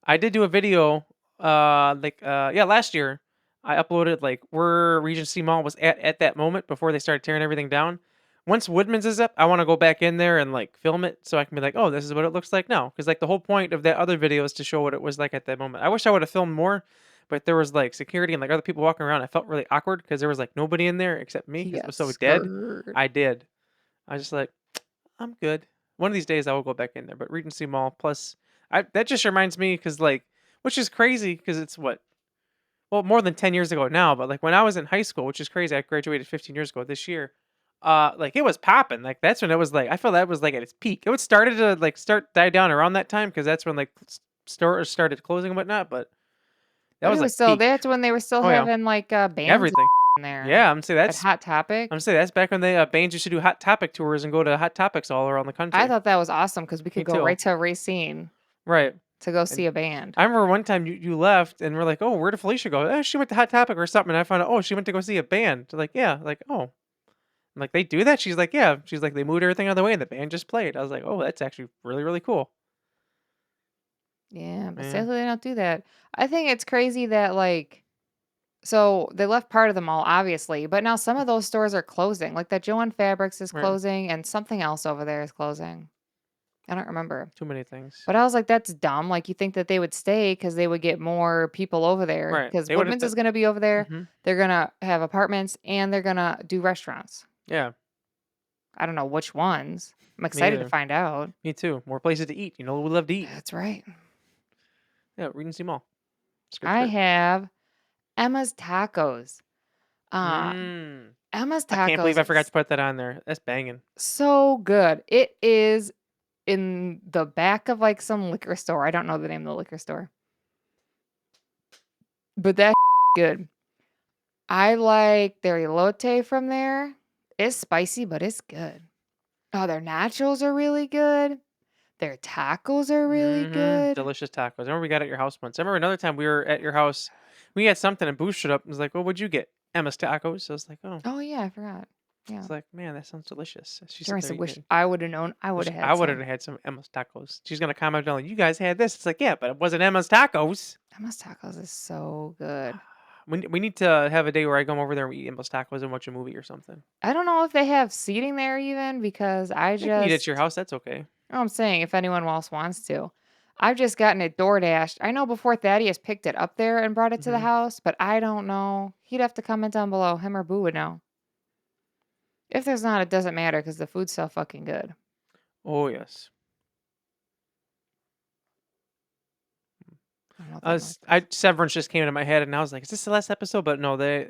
I did do a video last year. I uploaded like where Regency Mall was at that moment before they started tearing everything down. Once Woodman's is up, I want to go back in there and like film it so I can be like, oh, this is what it looks like now. Because like the whole point of that other video is to show what it was like at that moment. I wish I would have filmed more, but there was like security and like other people walking around. I felt really awkward because there was like nobody in there except me He because it got was so dead. scared. I did. I was just like, I'm good. One of these days I will go back in there. But Regency Mall plus, that just reminds me because like, which is crazy because it's more than 10 years ago now. But like when I was in high school, which is crazy, I graduated 15 years ago this year. Like it was popping. Like that's when it was like I feel that was like at its peak. It would started to like die down around that time because that's when like stores started closing and whatnot, but that But was it was like still peak. that's when they were still Oh yeah, having like bands everything. in there Yeah, I'm gonna say at Hot Topic. that's back when the bands used to do Hot Topic tours and go to Hot Topics all around the I country. thought that was awesome because we Me could go too. right to Racine Right. to go And see a band. I remember one time you left and we're like, oh, where did Felicia go? She went to Hot Topic or something. And I found out, oh, she went to go see a band. They're like, yeah, like, oh, I'm like, they do that? She's like, yeah. She's like, they moved everything out of the way and the band just played. I was like, oh, that's actually really, really cool. Yeah, but Yeah. sadly they don't do that. I think it's crazy that like so they left part of the mall, obviously, but now some of those stores are closing. Like that Joann Fabrics is Right. closing and something else over there is closing. I don't remember. Too many things. But I was like, that's dumb. Like you think that they would stay because they would get more people over there. Right. Because They would have Woodman's is gonna be over there. hmm They're gonna have apartments and they're gonna do restaurants. Yeah. I don't know which ones. I'm Me excited to either. find out. Me too. More places to eat. You know, we love to eat. That's right. Yeah, Regency Mall. Skirt, I skirt. have Emma's Tacos. Uh, Mm. Emma's I can't believe Tacos I forgot is to put that on there. That's banging. so good. It is in the back of like some liquor store. I don't know the name of the liquor store. But that's good. I like their elote from there. It's spicy, but it's good. Oh, their nachos are really good. Their tacos are really good. Delicious tacos. I remember we got at your house once. I remember another time we were at your house. We had something and Boo showed up and was like, "Well, what'd you get?" Emma's tacos. So I was like, "Oh." Oh yeah, I forgot. Yeah. It's like, man, that sounds delicious. She There said, was there a you wish go. I would have known. I would Wish have I had would have some. had some Emma's tacos. She's gonna comment on, you guys had this. It's like, yeah, but it wasn't Emma's tacos. Emma's Tacos is so good. We need to have a day where I come over there and we eat Emma's tacos and watch a movie or something. I don't know if they have seating there even because I You can eat at just your house. That's okay. oh, I'm saying if anyone else wants to. I've just gotten it door dashed. I know before Thaddeus picked it up there and brought it to the hmm house, but I don't know. He'd have to comment down below. Him or Boo would know. If there's not, it doesn't matter because the food's so fucking good. Oh yes. I don't know what that noise was. Severance just came into my head, and I was like, "Is this the last episode?" But no, they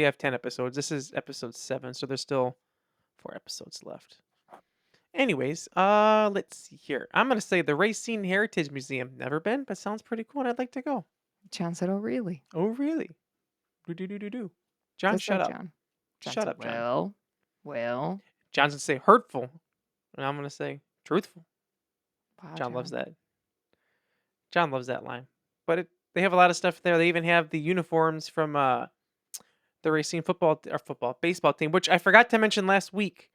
have 10 episodes. This is episode 7, so there's still 4 episodes left. Anyways, let's see here. I'm gonna say the Racine Heritage Museum. Never been, but sounds pretty cool, and I'd like to go. John said, "Oh, really?" Oh, really? Do. John, That's shut right, up. John. John Shut said, up, John. well. John's gonna say hurtful, and I'm gonna say truthful. Wow, John loves that. John loves that line. But they have a lot of stuff there. They even have the uniforms from the Racine baseball team, which I forgot to mention last week.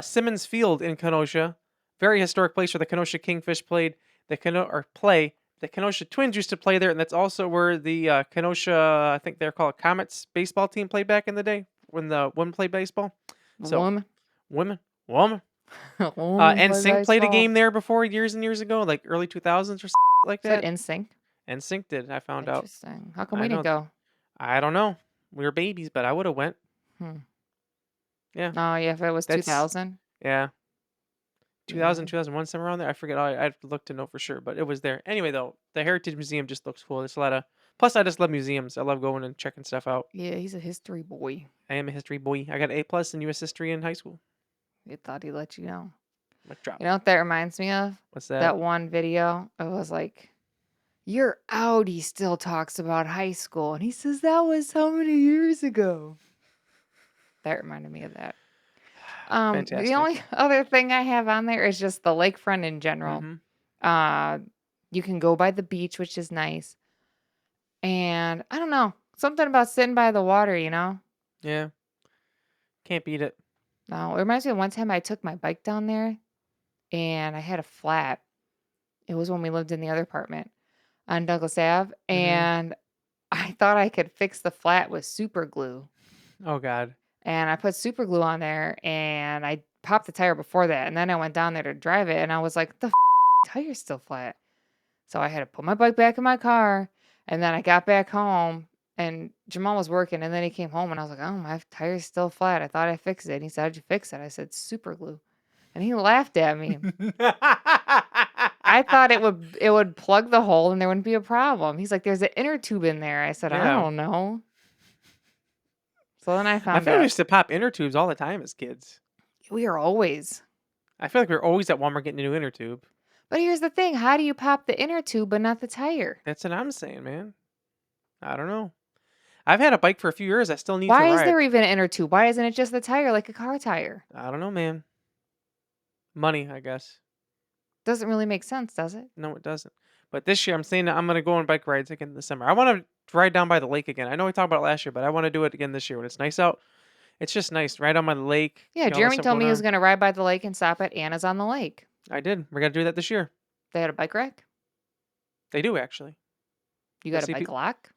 Simmons Field in Kenosha, very historic place where the Kenosha Kingfish played. The Kenosha Twins used to play there, and that's also where the Kenosha, I think they're called Comets baseball team played back in the day when the women played baseball. So Woman. women. Woman NSYNC played a baseball. game there before years and years ago, like early 2000s or like Said that. NSYNC. NSYNC did. I found out. Interesting. How come I we didn't know. go? I don't know. We were babies, but I would have went. Hmm. Yeah. Oh, yeah, if it was That's 2000. yeah. 2000, Yeah. 2001, somewhere around there. I forget. I have to look to know for sure, but it was there. Anyway, though, the Heritage Museum just looks cool. There's a lot of. Plus, I just love museums. I love going and checking stuff out. Yeah, he's a history boy. I am a history boy. I got an A+ in U.S. history in high school. He thought he'd let you know. Mic drop. You know what that reminds me of? What's that? That one video. It was like, your Audi still talks about high school. And he says, that was how many years ago? That reminded me of that. Fantastic. The only other thing I have on there is just the lakefront in general. Mhm. You can go by the beach, which is nice. And I don't know, something about sitting by the water, you know? Yeah. Can't beat it. No, it reminds me of one time I took my bike down there and I had a flat. It was when we lived in the other apartment on Douglas Ave. Mhm. And I thought I could fix the flat with super glue. Oh God. And I put super glue on there and I popped the tire before that. And then I went down there to drive it and I was like, the tire's still flat. So I had to put my bike back in my car. And then I got back home and Jamal was working. And then he came home and I was like, oh, my tire's still flat. I thought I fixed it. And he said, how'd you fix it? I said, super glue. And he laughed at me. I thought it would plug the hole and there wouldn't be a problem. He's like, there's an inner tube in there. I said, I Yeah. don't know. So then I I found feel like we out. used to pop inner tubes all the time as kids. We are always. I feel like we were always at Walmart getting a new inner tube. But here's the thing. How do you pop the inner tube but not the tire? That's what I'm saying, man. I don't know. I've had a bike for a few years. I still need to Why is ride. there even an inner tube? Why isn't it just the tire like a car tire? I don't know, man. Money, I guess. Doesn't really make sense, does it? No, it doesn't. But this year, I'm saying that I'm going to go on bike rides again this summer. I want to ride down by the lake again. I know we talked about it last year, but I want to do it again this year when it's nice out. It's just nice. Right on by the lake. Yeah, get all this Jeremy stuff told me going he was on. going to ride by the lake and stop at Anna's on the lake. I did. We're going to do that this year. They had a bike rack? They do, actually. You I got a see bike lock?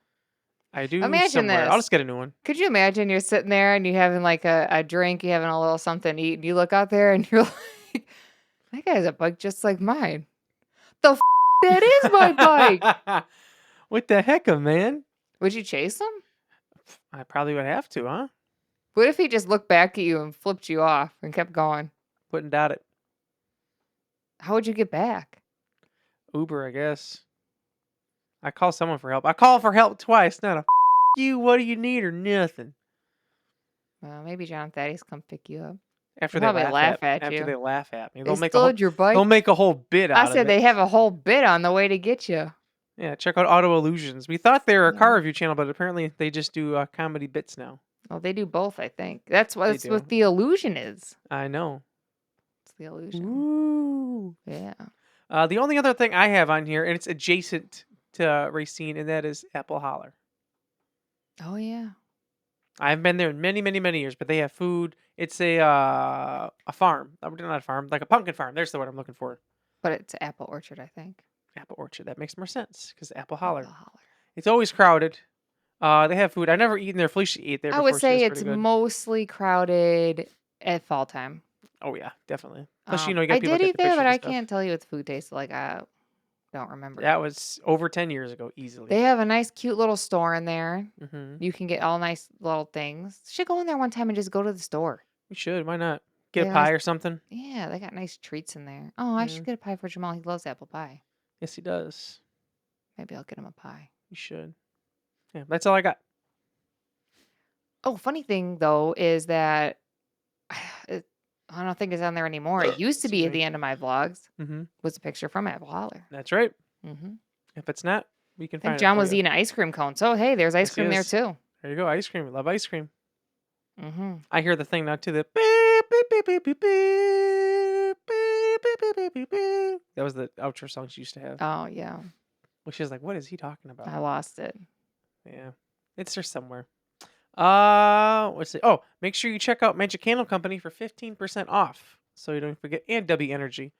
I do Imagine somewhere. I'll this. just get a new one. Could you imagine you're sitting there and you having like a drink, you having a little something to eat, and you look out there and you're like, that guy has a bike just like mine. The that is my bike. What the heck, man? Would you chase him? I probably would have to, huh? What if he just looked back at you and flipped you off and kept going? Wouldn't doubt it. How would you get back? Uber, I guess. I call someone for help. I call for help twice. Not a you. What do you need or nothing? Well, maybe John Thaddeus come pick you up. After They'll they probably laugh laugh at after you. they laugh at me, They stole your bike. they'll make a whole bit out I of said it. they have a whole bit on the way to get you. Yeah, check out Auto Illusions. We thought they were a Yeah. car review channel, but apparently they just do comedy bits now. Well, they do both, I think. That's what do. the illusion is. I know. It's the illusion. Ooh. Yeah. The only other thing I have on here, and it's adjacent to Racine, and that is Apple Holler. Oh yeah. I've been there in many, many, many years, but they have food. It's a farm. Not a farm, like a pumpkin farm. There's the word I'm looking for. But it's Apple Orchard, I think. Apple Orchard. That makes more sense because Apple Holler. Apple Holler. It's always crowded. They have food. I've never eaten there. Felicia ate there I before. would She say was it's pretty good. mostly crowded at fall time. Oh yeah, definitely. Plus, you got I people did get eat the there, pictures but and I stuff. can't tell you what the food tasted like. I don't remember. That was over 10 years ago, easily. They have a nice, cute little store in there. Mm-hmm. You can get all nice little things. Should go in there one time and just go to the store. We should. Why not? Get They a have pie or something. Yeah, they got nice treats in there. Oh, I should get a pie for Jamal. He loves apple pie. Yes, he does. Maybe I'll get him a pie. You should. Yeah, that's all I got. Oh, funny thing though is that I don't think it's on there anymore. It used to be Excuse at me. the end of my vlogs. Mm-hmm. Was a picture from Apple Holler. That's right. Mm-hmm. If it's not, we can I find think it John for was you. eating an ice cream cone. So hey, there's ice Yes, he cream there is. too. There you go. Ice cream. Love ice cream. Mm-hmm. I hear the thing now too. The beep, beep, beep, beep, beep, beep, beep, beep, beep, beep, beep, beep. That was the outro song she used to have. Oh yeah, Which is like, what is he talking about? I lost it. Yeah, it's there somewhere. What's it? Oh, make sure you check out Magic Candle Company for 15% off, so you don't forget. And W Energy,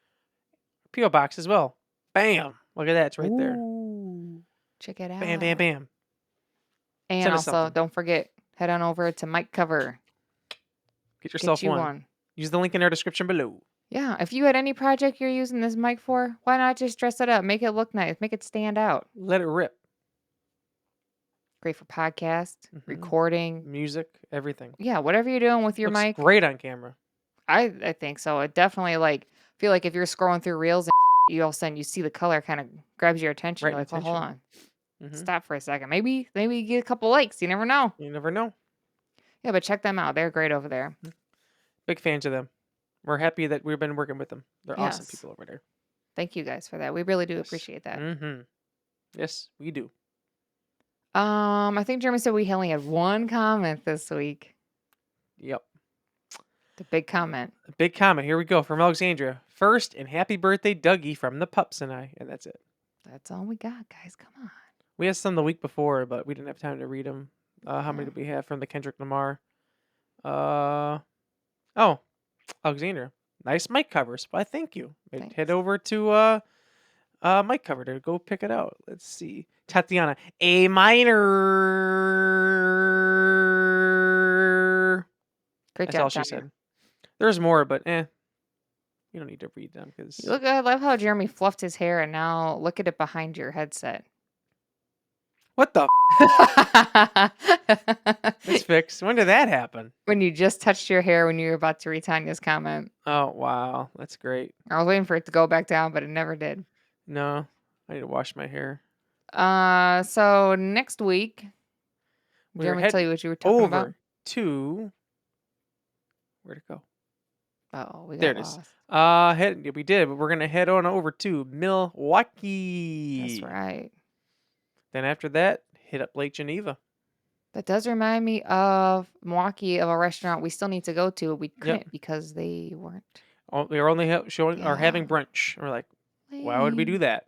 PO Box as well. Bam! Look at that, it's right there. Ooh, check it out. Bam, bam, bam. And Send us also, something. don't forget, head on over to Mic Cover. Get yourself Get you one. one. Use the link in our description below. Yeah, if you had any project you're using this mic for, why not just dress it up, make it look nice, make it stand out. Let it rip. Great for podcast, Mhm. recording. Music, everything. Yeah, whatever you're doing with your Looks mic. great on camera. I think so. It definitely feel like if you're scrolling through reels and you all of a sudden you see the color kind of grabs your attention. Right, You're like, well, hold on. Mhm. Stop for a second. Maybe you get a couple likes. You never know. You never know. Yeah, but check them out. They're great over there. Big fans of them. We're happy that we've been working with them. They're awesome Yes. people over there. Thank you guys for that. We really do Yes. appreciate that. Mm-hmm. Yes, we do. I think Jeremy said we only had one comment this week. Yep. The big comment. A big comment. Here we go from Alexandria. First, and happy birthday, Dougie, from the pups and I. And that's it. That's all we got, guys. Come on. We had some the week before, but we didn't have time to read them. How many Yeah. did we have from the Kendrick Lamar? Oh, Alexandria. Nice mic covers. Why, thank you. Head Thanks. over to mic cover to go pick it out. Let's see. Tatiana, A minor. Great That's job, all she Tanya. said. There's more, but you don't need to read them because Look, I love how Jeremy fluffed his hair, and now look at it behind your headset. what the? It's fixed. When did that happen? When you just touched your hair when you were about to read Tanya's comment. Oh wow, that's great. I was waiting for it to go back down, but it never did. No, I need to wash my hair. So next week, We're Jeremy heading tell you what you were talking about. over to where'd it go? Oh, we There got it is. lost. We did, but we're gonna head on over to That's Milwaukee. right. Then after that, hit up Lake Geneva. That does remind me of Milwaukee, of a restaurant we still need to go to. We Yep. couldn't because they weren't. We were only showing or having Yeah. brunch. We're like, why would we do Lame. that?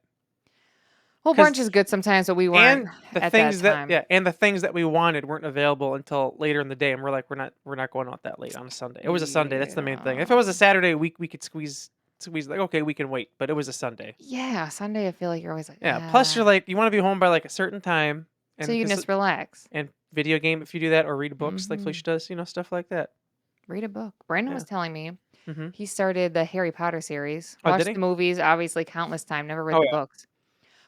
Well, 'Cause brunch is good sometimes, but we weren't and the at that things that time. and the things that we wanted weren't available until later in the day, and we're like, we're not going out that late on a Sunday. It was a Sunday. That's the main thing. If it was a Yeah. Saturday, we could squeeze like, okay, we can wait, but it was a Sunday. Yeah, Sunday I feel like you're always like, Yeah. Plus, you're ah. like, you want to be home by like a certain time, So and you can just relax. and video game if you do that, or read books like hmm Felicia does, stuff like that. Read a book. Brandon Yeah. was telling me Mm-hmm. he started the Harry Potter series. Oh, did Watched he? the movies, obviously countless time, never read Oh the yeah. books.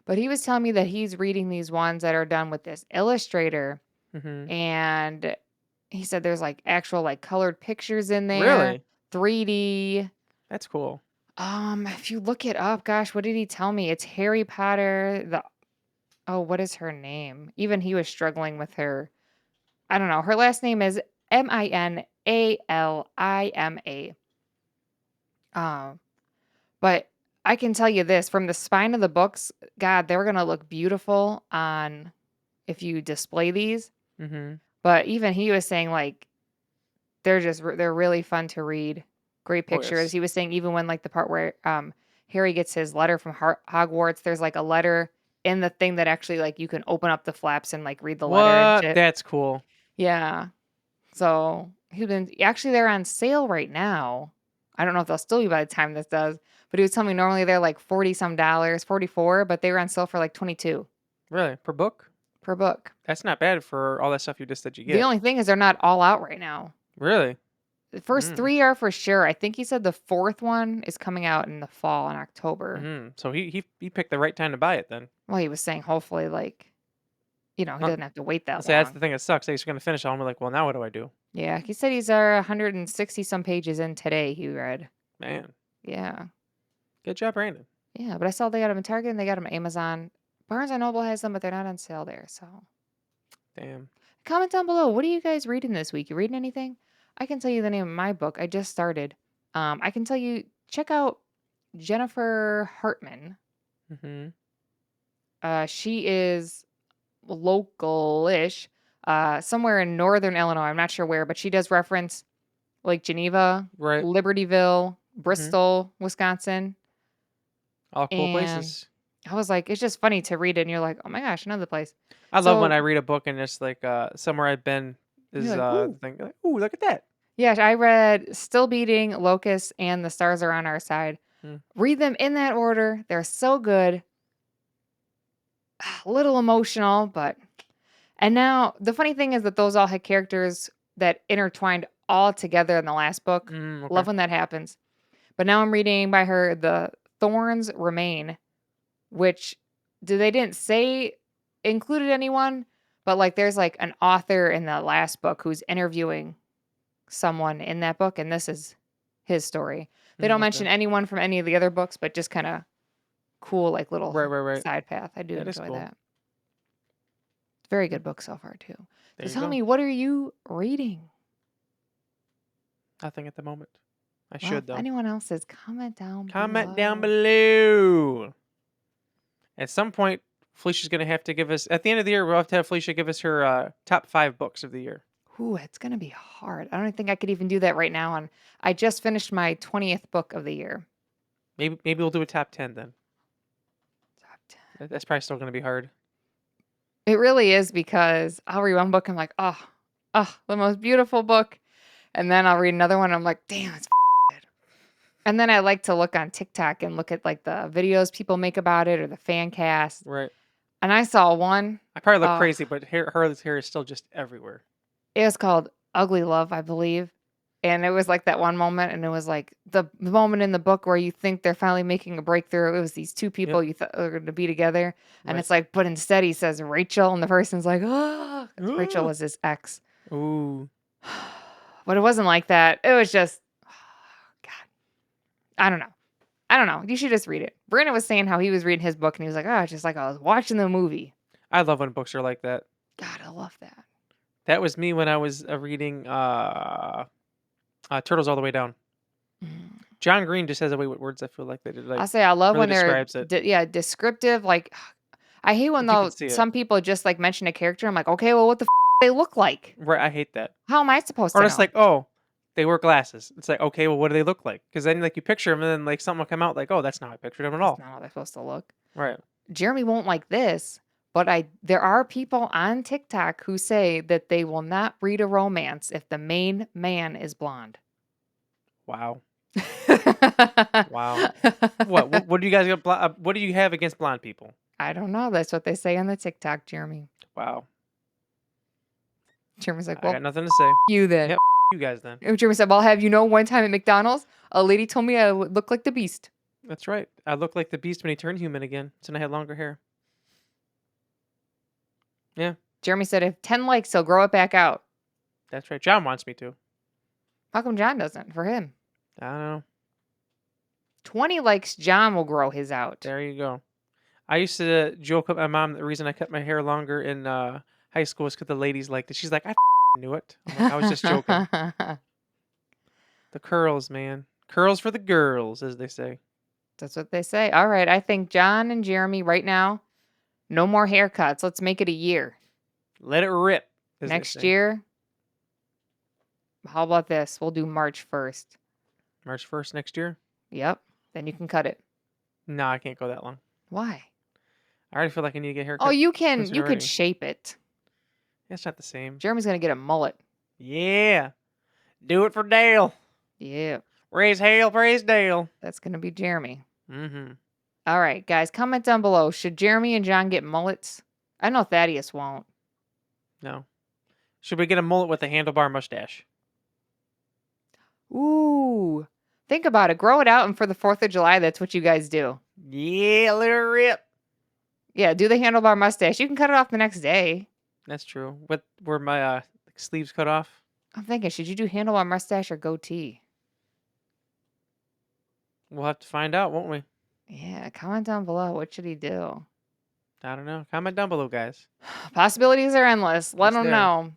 But he was telling me that he's reading these ones that are done with this illustrator, Mm-hmm. and he said there's like actual like colored pictures in there, Really? 3D. That's cool. If you look it up, gosh, what did he tell me? It's Harry Potter. What is her name? Even he was struggling with her. I don't know. Her last name is Minalima. But I can tell you this, from the spine of the books, God, they're gonna look beautiful on if you display these. Mm-hmm. But even he was saying like they're really fun to read. Great Oh pictures. yes. He was saying even when like the part where Harry gets his letter from Hogwarts, there's like a letter in the thing that actually like you can open up the flaps and like read the letter and What? shit. That's cool. Yeah. So he's been actually they're on sale right now. I don't know if they'll still be by the time this does, but he was telling me normally they're like 40 some dollars, 44, but they were on sale for like 22 Really? Per book? per book. That's not bad for all that stuff you just said you The get. only thing is they're not all out right now. Really? The first Mm. 3 are for sure. I think he said the 4th one is coming out in the fall in October. Mm-hmm. So he picked the right time to buy it then. Well, he was saying hopefully like, he doesn't have to wait I'll that say that's the long. thing that sucks. He's gonna finish all. And we're like, well, now what do I do? Yeah, he said he's 160 some pages in today, he read. Man, Yeah. good job, Brandon. Yeah, but I saw they got them in Target and they got them on Amazon. Barnes& and Noble has them, but they're not on sale there. So Damn. comment down below. What are you guys reading this week? You reading anything? I can tell you the name of my book. I just started. I can tell you, check out Jennifer Hartman. Mm-hmm. She is local-ish, somewhere in northern Illinois. I'm not sure where, but she does reference Lake Geneva, Right. Libertyville, Bristol, Wisconsin. All cool And places. I was like, it's just funny to read it, and you're like, oh my gosh, another place. I love when So I read a book and it's like somewhere I've been is you're like, the ooh. thing. Like, ooh, look at that. Yeah, I read Still Beating, Locust, and The Stars Are on Our Side. Mm. Read them in that order. They're so good. A little emotional, but. And now, the funny thing is that those all had characters that intertwined all together in the last book. Okay. Love when that happens. But now I'm reading by her The Thorns Remain, which they didn't say included anyone, but like there's like an author in the last book who's interviewing someone in that book, and this is his story. They don't mention anyone from any of the other books, but just kind of cool, like little Right. side path. I do That is enjoy cool. that. Very good book so far too. There So you tell go. me, what are you reading? Nothing at the moment. I Well, should if though. anyone else is, comment down Comment below. down below. At some point, Felicia's gonna have to give us at the end of the year. We'll have to have Felicia give us her top 5 books of the year. Ooh, it's gonna be hard. I don't think I could even do that right now. And I just finished my 20th book of the year. Maybe we'll do a top 10 then. Top 10. That's probably still gonna be hard. It really is, because I'll read one book, I'm like, oh, the most beautiful book. And then I'll read another one, I'm like, damn, it's good. And then I like to look on TikTok and look at like the videos people make about it or the fan cast. Right. And I saw one. I probably look crazy, but her hair is still just everywhere. It was called Ugly Love, I believe. And it was like that one moment, and it was like the moment in the book where you think they're finally making a breakthrough. It was these two people you thought were going to be together. And Right. it's like, but instead he says Rachel, and the person's like, oh, Rachel was his ex. Ooh. But it wasn't like that. It was just, God, I don't know. You should just read it. Brandon was saying how he was reading his book, and he was like, oh, it's just like I was watching the movie. I love when books are like that. God, I love that. That was me when I was reading Turtles All the Way Down. John Green just has a way with words. I feel like they did I like say I love really when they're describes it. descriptive. Like I hate when Like you though could see it. some people just like mention a character. I'm like, okay, well, what the they look like? Right, I hate that. How am I supposed Or to it's know? like, oh, they wear glasses. It's like, okay, well, what do they look like? Because then like you picture them, and then like something will come out like, oh, that's not how I pictured them at That's all. not how they're supposed to look. Right. Jeremy won't like this, but there are people on TikTok who say that they will not read a romance if the main man is blonde. Wow. Wow. What do you guys got? What do you have against blonde people? I don't know. That's what they say on the TikTok, Jeremy. Wow. Jeremy's like, I well, got nothing to say. you then. Yep. You guys then. And Jeremy said, well, have you know one time at McDonald's, a lady told me I would look like the Beast. That's right. I look like the Beast when he turned human again. So I had longer hair. Yeah. Jeremy said, if 10 likes, he'll grow it back out. That's right. John wants me to. How come John doesn't for him? I don't know. 20 likes, John will grow his out. There you go. I used to joke with my mom that the reason I cut my hair longer in high school is because the ladies liked it. She's like, I knew it. I'm like, I was just joking. The curls, man. Curls for the girls, as they say. That's what they say. All right. I think John and Jeremy right now, no more haircuts. Let's make it a year. Let it rip. Next year, how about this? We'll do March 1st. March 1st next year? Yep. Then you can cut it. No, I can't go that long. Why? I already feel like I need to get a haircut. Oh, you can. closer You already. could shape it. It's not the same. Jeremy's going to get a mullet. Yeah. Do it for Dale. Yeah. Raise hail, praise Dale. That's going to be Jeremy. Mm-hmm. All right, guys, comment down below. Should Jeremy and John get mullets? I know Thaddeus won't. No. Should we get a mullet with a handlebar mustache? Ooh. Think about it. Grow it out, and for the 4th of July, that's what you guys do. Yeah, let it rip. Yeah, do the handlebar mustache. You can cut it off the next day. That's true. Were my sleeves cut off? I'm thinking, should you do handlebar mustache or goatee? We'll have to find out, won't we? Yeah, comment down below. What should he do? I don't know. Comment down below, guys. Possibilities are endless. Let Yes, them they are. know.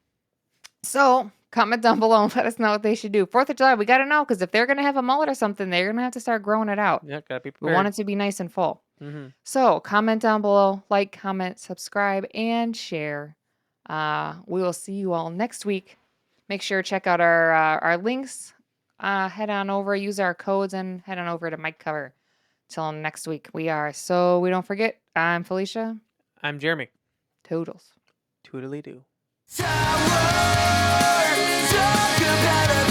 So, comment down below and let us know what they should do. 4th of July, we got to know, because if they're going to have a mullet or something, they're going to have to start growing it out. Yeah, gotta be We prepared. want it to be nice and full. Mm-hmm. So, comment down below, like, comment, subscribe, and share. We will see you all next week. Make sure to check out our links. Head on over, use our codes, and head on over to Mic Cover. Till next week, we are So We Don't Forget. I'm Felicia. I'm Jeremy. Toodles. Toodly-doo. Talk about a